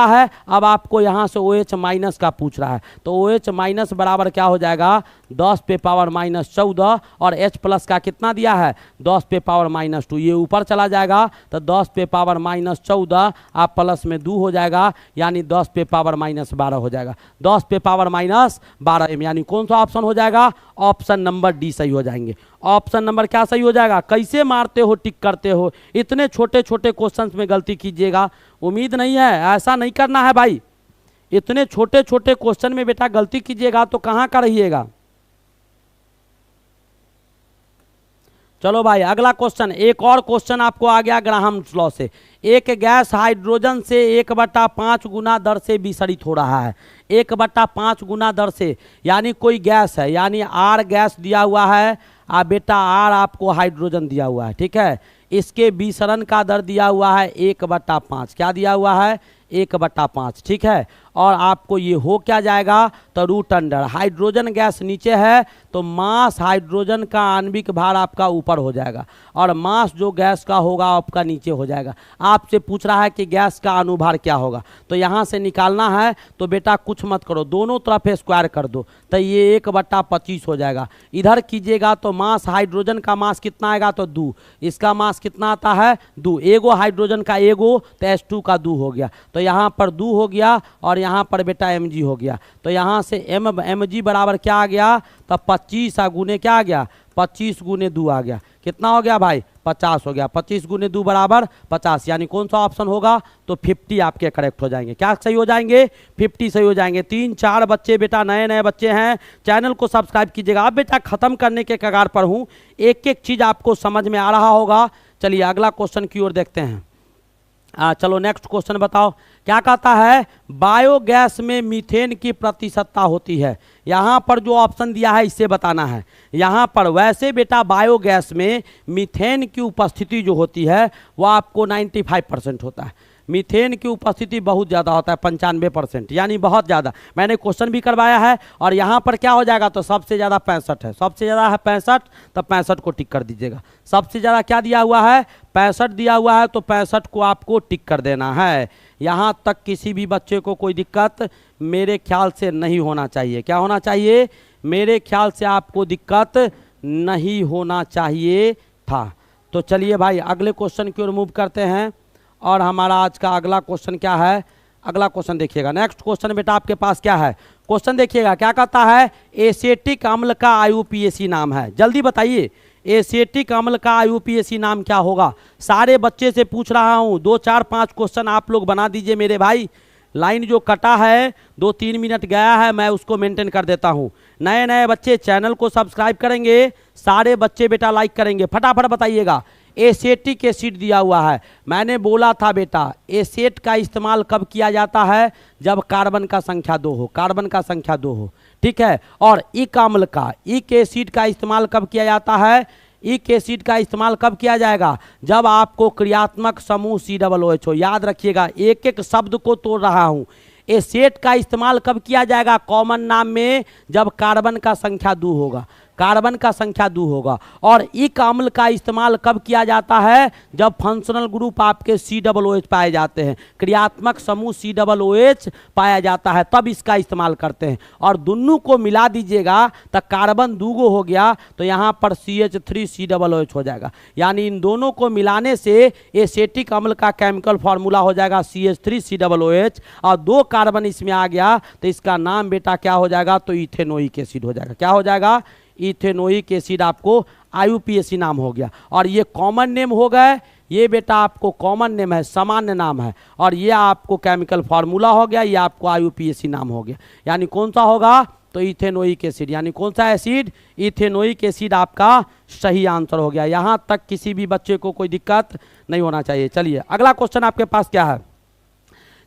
Speaker 1: है। अब आपको यहाँ से OH- का पूछ रहा है, तो OH- बराबर क्या हो जाएगा 10⁻⁻14, और H+ का कितना दिया है 10⁻⁻2, ये ऊपर चला जाएगा तो 10⁻⁻14 आप प्लस में 2 हो जाएगा, यानी 10⁻⁻12 हो जाएगा, 10⁻⁻12 यानी कौन सा ऑप्शन हो जाएगा, ऑप्शन नंबर डी सही हो जाएंगे। ऑप्शन नंबर क्या सही हो जाएगा, कैसे मारते हो टिक करते हो, इतने छोटे छोटे क्वेश्चंस में गलती कीजिएगा, उम्मीद नहीं है, ऐसा नहीं करना है भाई, इतने छोटे छोटे क्वेश्चन में बेटा गलती कीजिएगा तो कहां का रहिएगा। चलो भाई अगला क्वेश्चन, एक और क्वेश्चन आपको आ गया ग्राहम्स लॉ से। एक गैस हाइड्रोजन से 1/5 गुना दर से विसरित हो रहा है, 1/5 गुना दर से, यानी कोई गैस है, यानी आर गैस दिया हुआ है, बेटा आर आपको हाइड्रोजन दिया हुआ है, ठीक है, इसके विसरण का दर दिया हुआ है 1/5, क्या दिया हुआ है 1/5, ठीक है, और आपको ये हो क्या जाएगा तो √अंडर, हाइड्रोजन गैस नीचे है तो मास हाइड्रोजन का आणविक भार आपका ऊपर हो जाएगा, और मास जो गैस का होगा आपका नीचे हो जाएगा। आपसे पूछ रहा है कि गैस का अनुभार क्या होगा, तो यहाँ से निकालना है, तो बेटा कुछ मत करो, दोनों तरफ स्क्वायर कर दो, तो ये 1/25 हो जाएगा। इधर कीजिएगा तो मास हाइड्रोजन का मास कितना आएगा तो 2, इसका मास कितना आता है 2, एगो हाइड्रोजन का एगो तो H2 का 2 हो गया, तो यहाँ पर 2 हो गया, और यहाँ पर बेटा mg हो गया, तो यहाँ से mg बराबर क्या आ गया, तो 25 गुने क्या आ गया 25 गुने 2 आ गया, कितना हो गया भाई 50 हो गया, 25 गुने 2 बराबर 50, यानी कौन सा ऑप्शन होगा तो 50 आपके करेक्ट हो जाएंगे। क्या सही हो जाएंगे 50 सही हो जाएंगे। 3-4 बच्चे बेटा नए नए बच्चे हैं, चैनल को सब्सक्राइब कीजिएगा। अब बेटा खत्म करने के कगार पर हूँ, एक एक चीज आपको समझ में आ रहा होगा। चलिए अगला क्वेश्चन की ओर देखते हैं। चलो नेक्स्ट क्वेश्चन बताओ क्या कहता है, बायोगैस में मीथेन की प्रतिशतता होती है। यहाँ पर जो ऑप्शन दिया है इससे बताना है। यहाँ पर वैसे बेटा बायोगैस में मीथेन की उपस्थिति जो होती है वो आपको 95% होता है। मीथेन की उपस्थिति बहुत ज़्यादा होता है, 95%, यानी बहुत ज़्यादा। मैंने क्वेश्चन भी करवाया है और यहाँ पर क्या हो जाएगा, तो सबसे ज़्यादा 65 है, सबसे ज़्यादा है 65, तो 65 को टिक कर दीजिएगा। सबसे ज़्यादा क्या दिया हुआ है, 65 दिया हुआ है, तो 65 को आपको टिक कर देना है। यहाँ तक किसी भी बच्चे को कोई दिक्कत मेरे ख्याल से नहीं होना चाहिए। क्या होना चाहिए, मेरे ख्याल से आपको दिक्कत नहीं होना चाहिए था। तो चलिए भाई अगले क्वेश्चन की ओर मूव करते हैं। और हमारा आज का अगला क्वेश्चन क्या है, अगला क्वेश्चन देखिएगा। नेक्स्ट क्वेश्चन बेटा आपके पास क्या है, क्वेश्चन देखिएगा। क्या कहता है, एसेटिक अम्ल का आईयूपीएसी नाम है। जल्दी बताइए, एसेटिक अम्ल का आईयूपीएसी नाम क्या होगा। सारे बच्चे से पूछ रहा हूँ, 2 4 5 क्वेश्चन आप लोग बना दीजिए मेरे भाई। लाइन जो कटा है 2-3 मिनट गया है, मैं उसको मेंटेन कर देता हूँ। नए नए बच्चे चैनल को सब्सक्राइब करेंगे, सारे बच्चे बेटा लाइक करेंगे। फटाफट बताइएगा। एसेटिक एसिड दिया हुआ है। मैंने बोला था बेटा एसेट का इस्तेमाल कब किया जाता है, जब कार्बन का संख्या 2 हो, कार्बन का संख्या 2 हो, ठीक है। और इक अम्ल का, इक एसिड का इस्तेमाल कब किया जाता है, इक एसिड का इस्तेमाल कब किया जाएगा, जब आपको क्रियात्मक समूह COOH हो। याद रखिएगा, एक एक शब्द को तोड़ रहा हूँ। एसेट का इस्तेमाल कब किया जाएगा कॉमन नाम में, जब कार्बन का संख्या 2 होगा, कार्बन का संख्या 2 होगा। और इक अम्ल का इस्तेमाल कब किया जाता है, जब फंक्शनल ग्रुप आपके COOH पाए जाते हैं, क्रियात्मक समूह COOH पाया जाता है, तब इसका इस्तेमाल करते हैं। और दोनों को मिला दीजिएगा तो कार्बन 2 हो गया, तो यहाँ पर CH3COOH हो जाएगा। यानी इन दोनों को मिलाने से एसेटिक अम्ल का केमिकल फार्मूला हो जाएगा CH3COOH, और 2 कार्बन इसमें आ गया तो इसका नाम बेटा क्या हो जाएगा, तो इथेनोइक एसिड हो जाएगा। क्या हो जाएगा, इथेनोइक एसिड आपको आईयूपीएसी नाम हो गया। और ये कॉमन नेम हो गए, ये बेटा आपको कॉमन नेम है, सामान्य नाम है, और ये आपको केमिकल फार्मूला हो गया, ये आपको आईयूपीएसी नाम हो गया। यानी कौन सा होगा, तो इथेनोइक एसिड। यानी कौन सा एसिड, इथेनोइक एसिड आपका सही आंसर हो गया। यहाँ तक किसी भी बच्चे को कोई दिक्कत नहीं होना चाहिए। चलिए अगला क्वेश्चन आपके पास क्या है।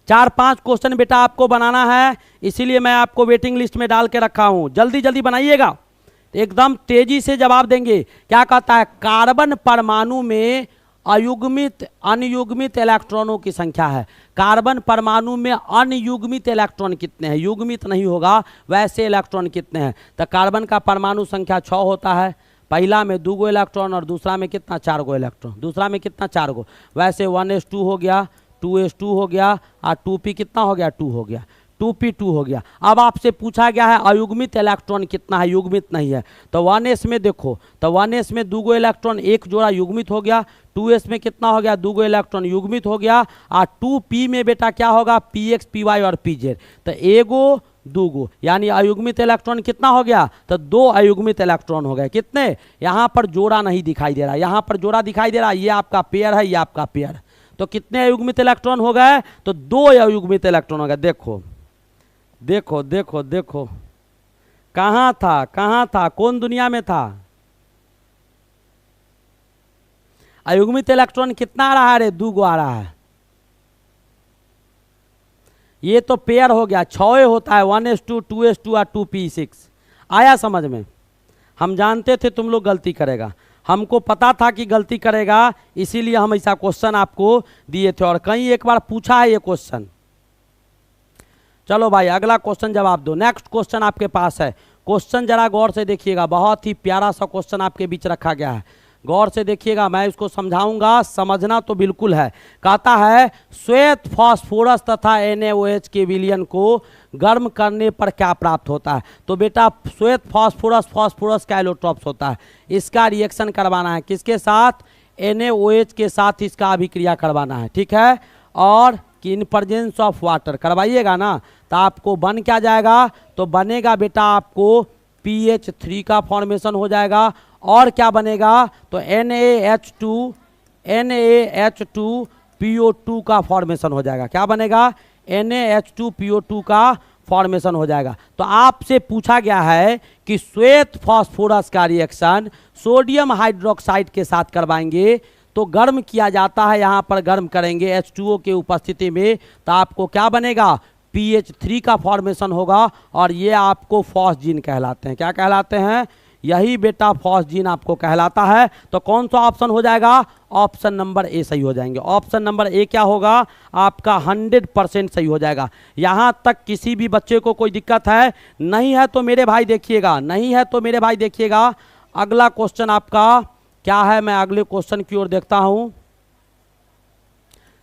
Speaker 1: 4-5 क्वेश्चन बेटा आपको बनाना है, इसीलिए मैं आपको वेटिंग लिस्ट में डाल के रखा हूँ। जल्दी जल्दी बनाइएगा, एकदम तेजी से जवाब देंगे। क्या कहता है, कार्बन परमाणु में अयुग्मित अनयुग्मित इलेक्ट्रॉनों की संख्या है। कार्बन परमाणु में अनयुग्मित इलेक्ट्रॉन कितने हैं, युग्मित नहीं होगा, वैसे इलेक्ट्रॉन कितने हैं। तो कार्बन का परमाणु संख्या 6 होता है, पहला में 2 इलेक्ट्रॉन और दूसरा में कितना, 4 इलेक्ट्रॉन, दूसरा में कितना, 4। वैसे 1s2 हो गया, 2s2 हो गया, और 2p कितना हो गया, 2 हो गया, 2p2 हो गया। अब आपसे पूछा गया है अयुग्मित इलेक्ट्रॉन कितना है, युग्मित नहीं है। तो 1s में देखो, तो 1s में 2 इलेक्ट्रॉन, एक जोड़ा युग्मित हो गया। 2s में कितना हो गया, 2 इलेक्ट्रॉन युग्मित हो गया। और 2p में बेटा क्या होगा, px py और pz। तो एगो 2, यानी अयुग्मित इलेक्ट्रॉन कितना हो गया, तो 2 अयुग्मित इलेक्ट्रॉन हो गए। कितने, यहाँ पर जोड़ा नहीं दिखाई दे रहा, यहाँ पर जोड़ा दिखाई दे रहा, ये आपका पेयर है, ये आपका पेयर। तो कितने अयुग्मित इलेक्ट्रॉन हो गए, तो 2 अयुग्मित इलेक्ट्रॉन हो गए। देखो देखो देखो देखो, कहाँ था, कहाँ था, कौन दुनिया में था। अयुग्मित इलेक्ट्रॉन कितना आ रहा है रे, 2 आ रहा है। ये तो पेयर हो गया, 6 होता है, 1s2 2s2 और 2p6। आया समझ में। हम जानते थे तुम लोग गलती करेगा, हमको पता था कि गलती करेगा, इसीलिए हम ऐसा क्वेश्चन आपको दिए थे, और कहीं एक बार पूछा है ये क्वेश्चन। चलो भाई अगला क्वेश्चन जवाब दो। नेक्स्ट क्वेश्चन आपके पास है, क्वेश्चन जरा गौर से देखिएगा, बहुत ही प्यारा सा क्वेश्चन आपके बीच रखा गया है, गौर से देखिएगा, मैं इसको समझाऊंगा, समझना तो बिल्कुल है। कहता है श्वेत फास्फोरस तथा NaOH के विलयन को गर्म करने पर क्या प्राप्त होता है। तो बेटा श्वेत फास्फोरस, फास्फोरस का एलोट्रॉप्स होता है, इसका रिएक्शन करवाना है किसके साथ, NaOH के साथ इसका अभिक्रिया करवाना है, ठीक है। और इन प्रेजेंस ऑफ वाटर करवाइएगा ना, तो आपको बन क्या जाएगा, तो बनेगा बेटा आपको PH3 का फॉर्मेशन हो जाएगा। और क्या बनेगा, तो NaH2PO2 का फॉर्मेशन हो जाएगा। क्या बनेगा, NaH2PO2 का फॉर्मेशन हो जाएगा। तो आपसे पूछा गया है कि श्वेत फास्फोरस का रिएक्शन सोडियम हाइड्रोक्साइड के साथ करवाएंगे तो गर्म किया जाता है, यहाँ पर गर्म करेंगे H2O के उपस्थिति में, तो आपको क्या बनेगा, PH3 का फॉर्मेशन होगा और ये आपको फॉस्जीन कहलाते हैं। क्या कहलाते हैं, यही बेटा फॉस्जीन आपको कहलाता है। तो कौन सा ऑप्शन हो जाएगा, ऑप्शन नंबर ए सही हो जाएंगे। ऑप्शन नंबर ए क्या होगा, आपका 100% सही हो जाएगा। यहाँ तक किसी भी बच्चे को कोई दिक्कत है, नहीं है तो मेरे भाई देखिएगा, नहीं है तो मेरे भाई देखिएगा। अगला क्वेश्चन आपका क्या है, मैं अगले क्वेश्चन की ओर देखता हूं।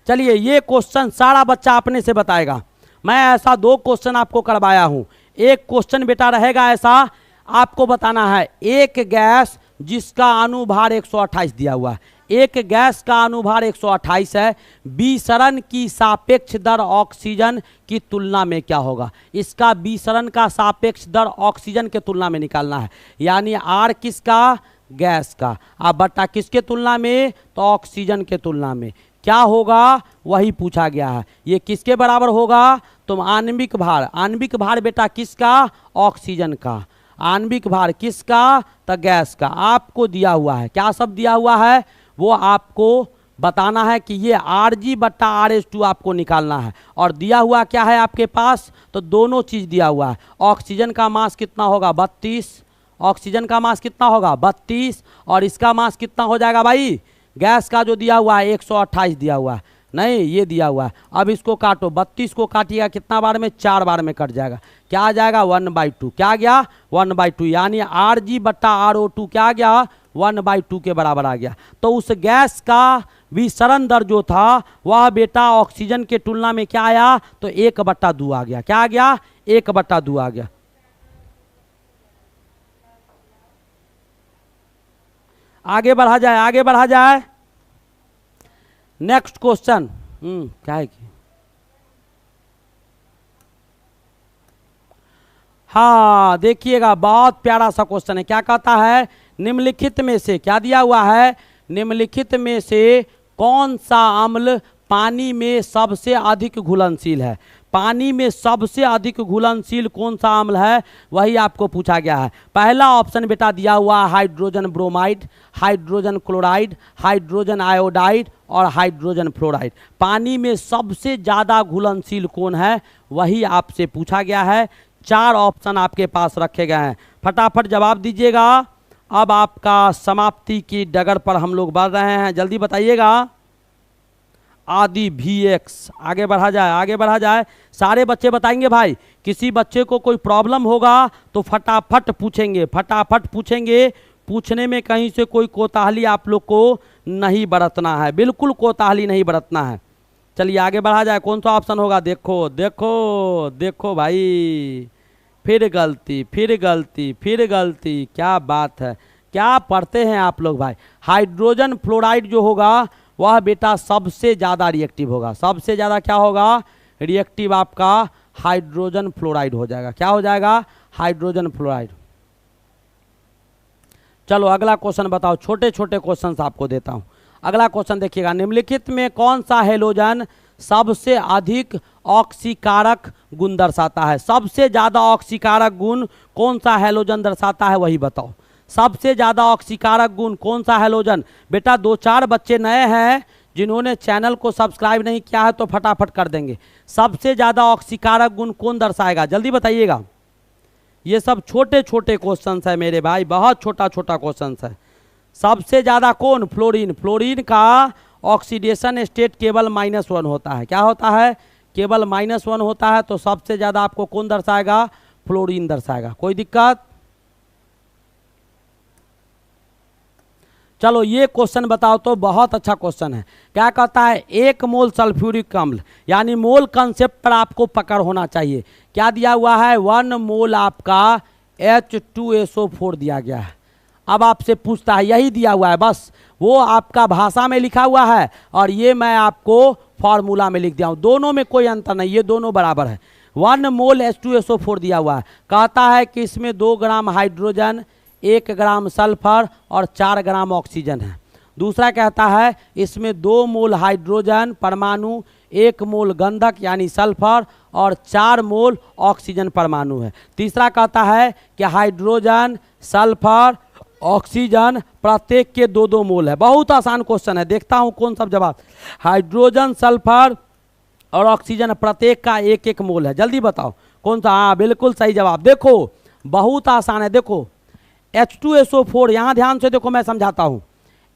Speaker 1: चलिए, ये क्वेश्चन सारा बच्चा अपने से बताएगा। मैं ऐसा 2 क्वेश्चन आपको करवाया हूं। एक क्वेश्चन बेटा रहेगा ऐसा, आपको बताना है एक गैस जिसका अनुभार 128 दिया हुआ है, एक गैस का अनुभार 128 है, विसरण की सापेक्ष दर ऑक्सीजन की तुलना में क्या होगा। इसका विसरण का सापेक्ष दर ऑक्सीजन के तुलना में निकालना है, यानी आर किसका, गैस का, अब बटा किसके तुलना में, तो ऑक्सीजन के तुलना में क्या होगा, वही पूछा गया है। ये किसके बराबर होगा, तो आणविक भार, आणविक भार बेटा किसका, ऑक्सीजन का, आणविक भार किसका, तो गैस का आपको दिया हुआ है। क्या सब दिया हुआ है, वो आपको बताना है कि ये Rg बट्टा RH2 आपको निकालना है। और दिया हुआ क्या है आपके पास, तो दोनों चीज़ दिया हुआ है। ऑक्सीजन का मास कितना होगा, 32, ऑक्सीजन का मास कितना होगा 32, और इसका मास कितना हो जाएगा भाई, गैस का जो दिया हुआ है 128 दिया हुआ है, नहीं ये दिया हुआ है। अब इसको काटो, 32 को काटिएगा कितना बार में, 4 बार में कट जाएगा। क्या आ जाएगा, 1/2। क्या गया, 1/2, यानी Rg बट्टा RO2 क्या आ गया, 1/2 के बराबर आ गया। तो उस गैस का विसरण दर जो था वह बेटा ऑक्सीजन के तुलना में क्या आया, तो 1/2 आ गया। क्या आ गया, 1/2 आ गया। आगे बढ़ा जाए, आगे बढ़ा जाए। नेक्स्ट क्वेश्चन क्या है कि, हाँ देखिएगा, बहुत प्यारा सा क्वेश्चन है। क्या कहता है, निम्नलिखित में से, क्या दिया हुआ है, निम्नलिखित में से कौन सा अम्ल पानी में सबसे अधिक घुलनशील है। पानी में सबसे अधिक घुलनशील कौन सा अम्ल है, वही आपको पूछा गया है। पहला ऑप्शन बेटा दिया हुआ है hydrogen bromide, hydrogen chloride, hydrogen iodide और हाइड्रोजन फ्लोराइड। पानी में सबसे ज़्यादा घुलनशील कौन है, वही आपसे पूछा गया है। 4 ऑप्शन आपके पास रखे गए हैं, फटाफट जवाब दीजिएगा। अब आपका समाप्ति की डगर पर हम लोग बढ़ रहे हैं, जल्दी बताइएगा। आदि VX, आगे बढ़ा जाए, आगे बढ़ा जाए। सारे बच्चे बताएंगे भाई, किसी बच्चे को कोई प्रॉब्लम होगा तो फटाफट पूछेंगे, फटाफट पूछेंगे। पूछने में कहीं से कोई कोताहली आप लोग को नहीं बरतना है, बिल्कुल कोताहली नहीं बरतना है। चलिए आगे बढ़ा जाए। कौन सा ऑप्शन होगा, देखो देखो देखो भाई, फिर गलती, फिर गलती, फिर गलती। क्या बात है, क्या पढ़ते हैं आप लोग भाई। हाइड्रोजन फ्लोराइड जो होगा वह बेटा सबसे ज़्यादा रिएक्टिव होगा, सबसे ज़्यादा क्या होगा, रिएक्टिव आपका हाइड्रोजन फ्लोराइड हो जाएगा। क्या हो जाएगा, हाइड्रोजन फ्लोराइड। चलो अगला क्वेश्चन बताओ, छोटे छोटे क्वेश्चन आपको देता हूँ। अगला क्वेश्चन देखिएगा, निम्नलिखित में कौन सा हेलोजन सबसे अधिक ऑक्सीकारक गुण दर्शाता है। सबसे ज़्यादा ऑक्सीकारक गुण कौन सा हेलोजन दर्शाता है, वही बताओ। सबसे ज़्यादा ऑक्सीकारक गुण कौन सा हेलोजन। बेटा 2-4 बच्चे नए हैं जिन्होंने चैनल को सब्सक्राइब नहीं किया है तो फटाफट कर देंगे। सबसे ज़्यादा ऑक्सीकारक गुण कौन दर्शाएगा, जल्दी बताइएगा। ये सब छोटे छोटे क्वेश्चंस है मेरे भाई, बहुत छोटा छोटा क्वेश्चंस है। सबसे ज़्यादा कौन, फ्लोरीन। फ्लोरीन का ऑक्सीडेशन स्टेट केवल -1 होता है। क्या होता है, केवल -1 होता है। तो सबसे ज़्यादा आपको कौन दर्शाएगा, फ्लोरीन दर्शाएगा। कोई दिक्कत। चलो ये क्वेश्चन बताओ तो बहुत अच्छा क्वेश्चन है। क्या कहता है, 1 मोल सल्फ्यूरिक अम्ल, यानी मोल कंसेप्ट पर आपको पकड़ होना चाहिए। क्या दिया हुआ है, 1 मोल आपका H2SO4 दिया गया है। अब आपसे पूछता है, यही दिया हुआ है बस, वो आपका भाषा में लिखा हुआ है और ये मैं आपको फॉर्मूला में लिख दिया हूँ। दोनों में कोई अंतर नहीं, ये दोनों बराबर है। 1 मोल H2SO4 दिया हुआ है। कहता है कि इसमें 2 ग्राम हाइड्रोजन, 1 ग्राम सल्फर और 4 ग्राम ऑक्सीजन है। दूसरा कहता है इसमें 2 मोल हाइड्रोजन परमाणु, 1 मोल गंधक यानी सल्फर और 4 मोल ऑक्सीजन परमाणु है। तीसरा कहता है कि हाइड्रोजन, सल्फर ऑक्सीजन प्रत्येक के 2-2 मोल है। बहुत आसान क्वेश्चन है, देखता हूं कौन सा जवाब। हाइड्रोजन, सल्फर और ऑक्सीजन प्रत्येक का 1-1 मोल है। जल्दी बताओ कौन सा। हाँ बिल्कुल सही जवाब। देखो बहुत आसान है। देखो H2SO4, यहाँ ध्यान से देखो मैं समझाता हूँ।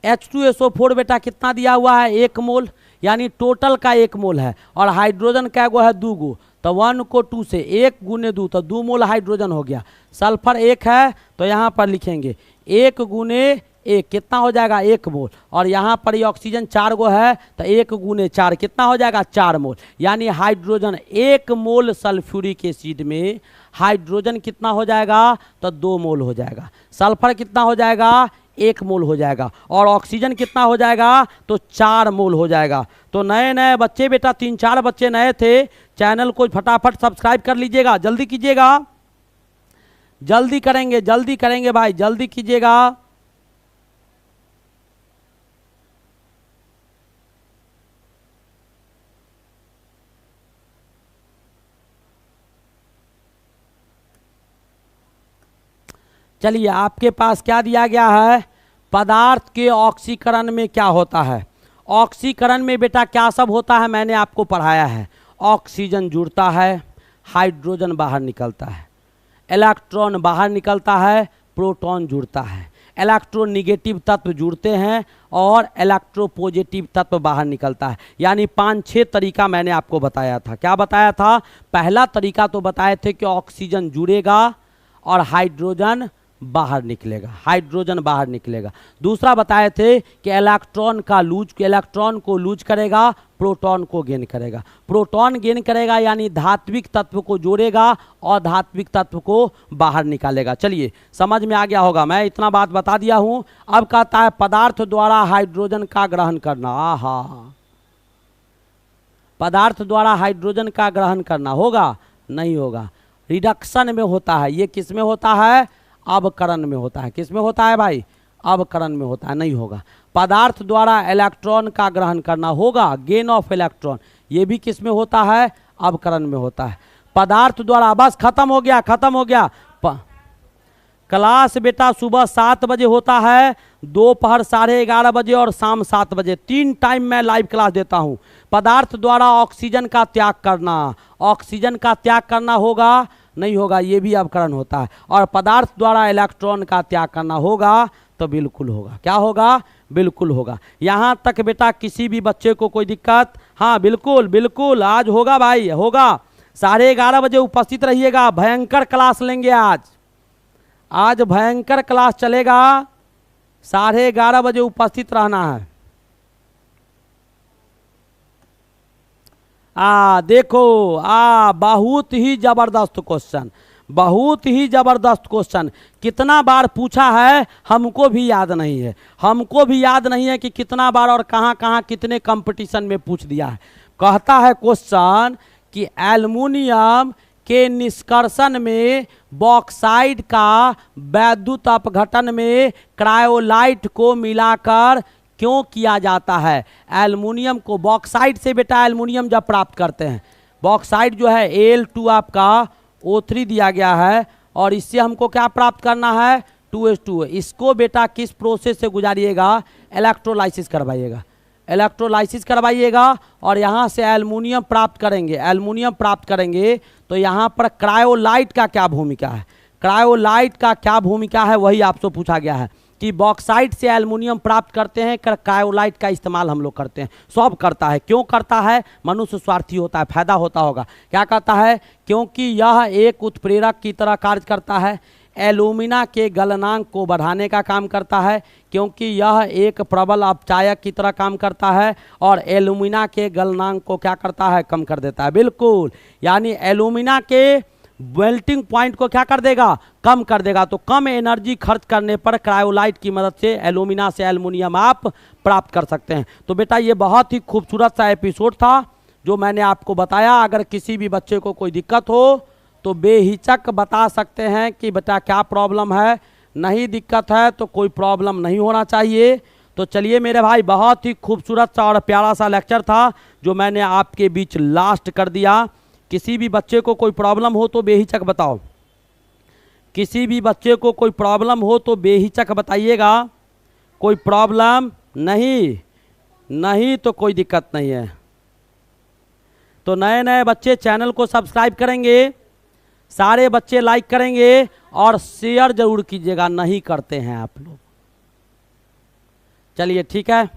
Speaker 1: H2SO4 बेटा कितना दिया हुआ है, 1 मोल, यानी टोटल का 1 मोल है। और हाइड्रोजन का गो है 2 गो, तो 1 को 2 से 1 गुने 2 तो 2 मोल हाइड्रोजन हो गया। सल्फर 1 है तो यहाँ पर लिखेंगे 1 गुने 1 कितना हो जाएगा, 1 मोल। और यहाँ पर ये ऑक्सीजन 4 गो है तो 1 गुने 4 कितना हो जाएगा, 4 मोल। यानी हाइड्रोजन 1 मोल सल्फ्यूरिक एसिड में हाइड्रोजन कितना हो जाएगा, तो 2 मोल हो जाएगा। सल्फर कितना हो जाएगा, 1 मोल हो जाएगा। और ऑक्सीजन कितना हो जाएगा, तो 4 मोल हो जाएगा। तो नए नए बच्चे बेटा 3-4 बच्चे नए थे, चैनल को फटाफट सब्सक्राइब कर लीजिएगा, जल्दी कीजिएगा। जल्दी करेंगे भाई, जल्दी कीजिएगा। चलिए आपके पास क्या दिया गया है, पदार्थ के ऑक्सीकरण में क्या होता है। ऑक्सीकरण में बेटा क्या सब होता है, मैंने आपको पढ़ाया है। ऑक्सीजन जुड़ता है, हाइड्रोजन बाहर निकलता है, इलेक्ट्रॉन बाहर निकलता है, प्रोटॉन जुड़ता है, इलेक्ट्रॉन निगेटिव तत्व जुड़ते हैं और इलेक्ट्रोपॉजिटिव तत्व बाहर निकलता है। यानी 5-6 तरीका मैंने आपको बताया था। क्या बताया था, पहला तरीका तो बताए थे कि ऑक्सीजन जुड़ेगा और हाइड्रोजन बाहर निकलेगा। दूसरा बताए थे कि इलेक्ट्रॉन को लूज करेगा, प्रोटॉन को गेन करेगा। प्रोटॉन गेन करेगा यानी धात्विक तत्व को जोड़ेगा और धात्विक तत्व को बाहर निकालेगा। चलिए समझ में आ गया होगा, मैं इतना बात बता दिया हूं। अब कहता है पदार्थ द्वारा हाइड्रोजन का ग्रहण करना। आहा, पदार्थ द्वारा हाइड्रोजन का ग्रहण करना होगा, नहीं होगा। रिडक्शन में होता है, ये किस में होता है, अवकरण में होता है। किस में होता है भाई, अवकरण में होता है, नहीं होगा। पदार्थ द्वारा इलेक्ट्रॉन का ग्रहण करना होगा, गेन ऑफ इलेक्ट्रॉन, ये भी किस में होता है, अवकरण में होता है। पदार्थ द्वारा, बस खत्म हो गया। क्लास बेटा सुबह 7 बजे होता है, दोपहर 11:30 बजे और शाम 7 बजे, 3 टाइम मैं लाइव क्लास देता हूं। पदार्थ द्वारा ऑक्सीजन का त्याग करना होगा, नहीं होगा, ये भी अवकरण होता है। और पदार्थ द्वारा इलेक्ट्रॉन का त्याग करना होगा तो बिल्कुल होगा। क्या होगा, बिल्कुल होगा। यहाँ तक बेटा किसी भी बच्चे को कोई दिक्कत, हाँ बिल्कुल आज होगा भाई, होगा। 11:30 बजे उपस्थित रहिएगा, भयंकर क्लास लेंगे आज भयंकर क्लास चलेगा। 11:30 बजे उपस्थित रहना है। देखो बहुत ही जबरदस्त क्वेश्चन, कितना बार पूछा है हमको भी याद नहीं है कि कितना बार और कहां कितने कंपटीशन में पूछ दिया है। कहता है क्वेश्चन कि एल्युमिनियम के निष्कर्षण में बॉक्साइड का वैद्युत अपघटन में क्रायोलाइट को मिलाकर क्यों किया जाता है। एल्युमिनियम को बॉक्साइड से बेटा एल्युमिनियम जब प्राप्त करते हैं, बॉक्साइड जो है Al2 आपका O3 दिया गया है और इससे हमको क्या प्राप्त करना है, 2H2। इसको बेटा किस प्रोसेस से गुजारिएगा, इलेक्ट्रोलाइसिस करवाइएगा और यहाँ से एल्युमिनियम प्राप्त करेंगे। तो यहाँ पर क्रायोलाइट का क्या भूमिका है, वही आपसे पूछा गया है कि बॉक्साइड से एल्युमिनियम प्राप्त करते हैं, क्रायोलाइट का इस्तेमाल हम लोग करते हैं। सब करता है, क्यों करता है, मनुष्य स्वार्थी होता है, फायदा होता होगा। क्या कहता है, क्योंकि यह एक उत्प्रेरक की तरह कार्य करता है, एल्यूमिना के गलनांक को बढ़ाने का काम करता है, क्योंकि यह एक प्रबल अपचायक की तरह काम करता है और एल्यूमिना के गलनांक को क्या करता है, कम कर देता है। बिल्कुल, यानी एल्यूमिना के मेल्टिंग पॉइंट को क्या कर देगा, कम कर देगा। तो कम एनर्जी खर्च करने पर क्रायोलाइट की मदद से एल्यूमिना से एल्युमिनियम आप प्राप्त कर सकते हैं। तो बेटा ये बहुत ही खूबसूरत सा एपिसोड था जो मैंने आपको बताया। अगर किसी भी बच्चे को कोई दिक्कत हो तो बेहिचक बता सकते हैं कि बेटा क्या प्रॉब्लम है। नहीं दिक्कत है तो कोई प्रॉब्लम नहीं होना चाहिए। तो चलिए मेरे भाई, बहुत ही खूबसूरत सा और प्यारा सा लेक्चर था जो मैंने आपके बीच लास्ट कर दिया। किसी भी बच्चे को कोई प्रॉब्लम हो तो बेहिचक बताओ। किसी भी बच्चे को कोई प्रॉब्लम हो तो बेहिचक बताइएगा, कोई प्रॉब्लम नहीं तो कोई दिक्कत नहीं है। तो नए नए बच्चे चैनल को सब्सक्राइब करेंगे, सारे बच्चे लाइक करेंगे और शेयर जरूर कीजिएगा, नहीं करते हैं आप लोग। चलिए ठीक है।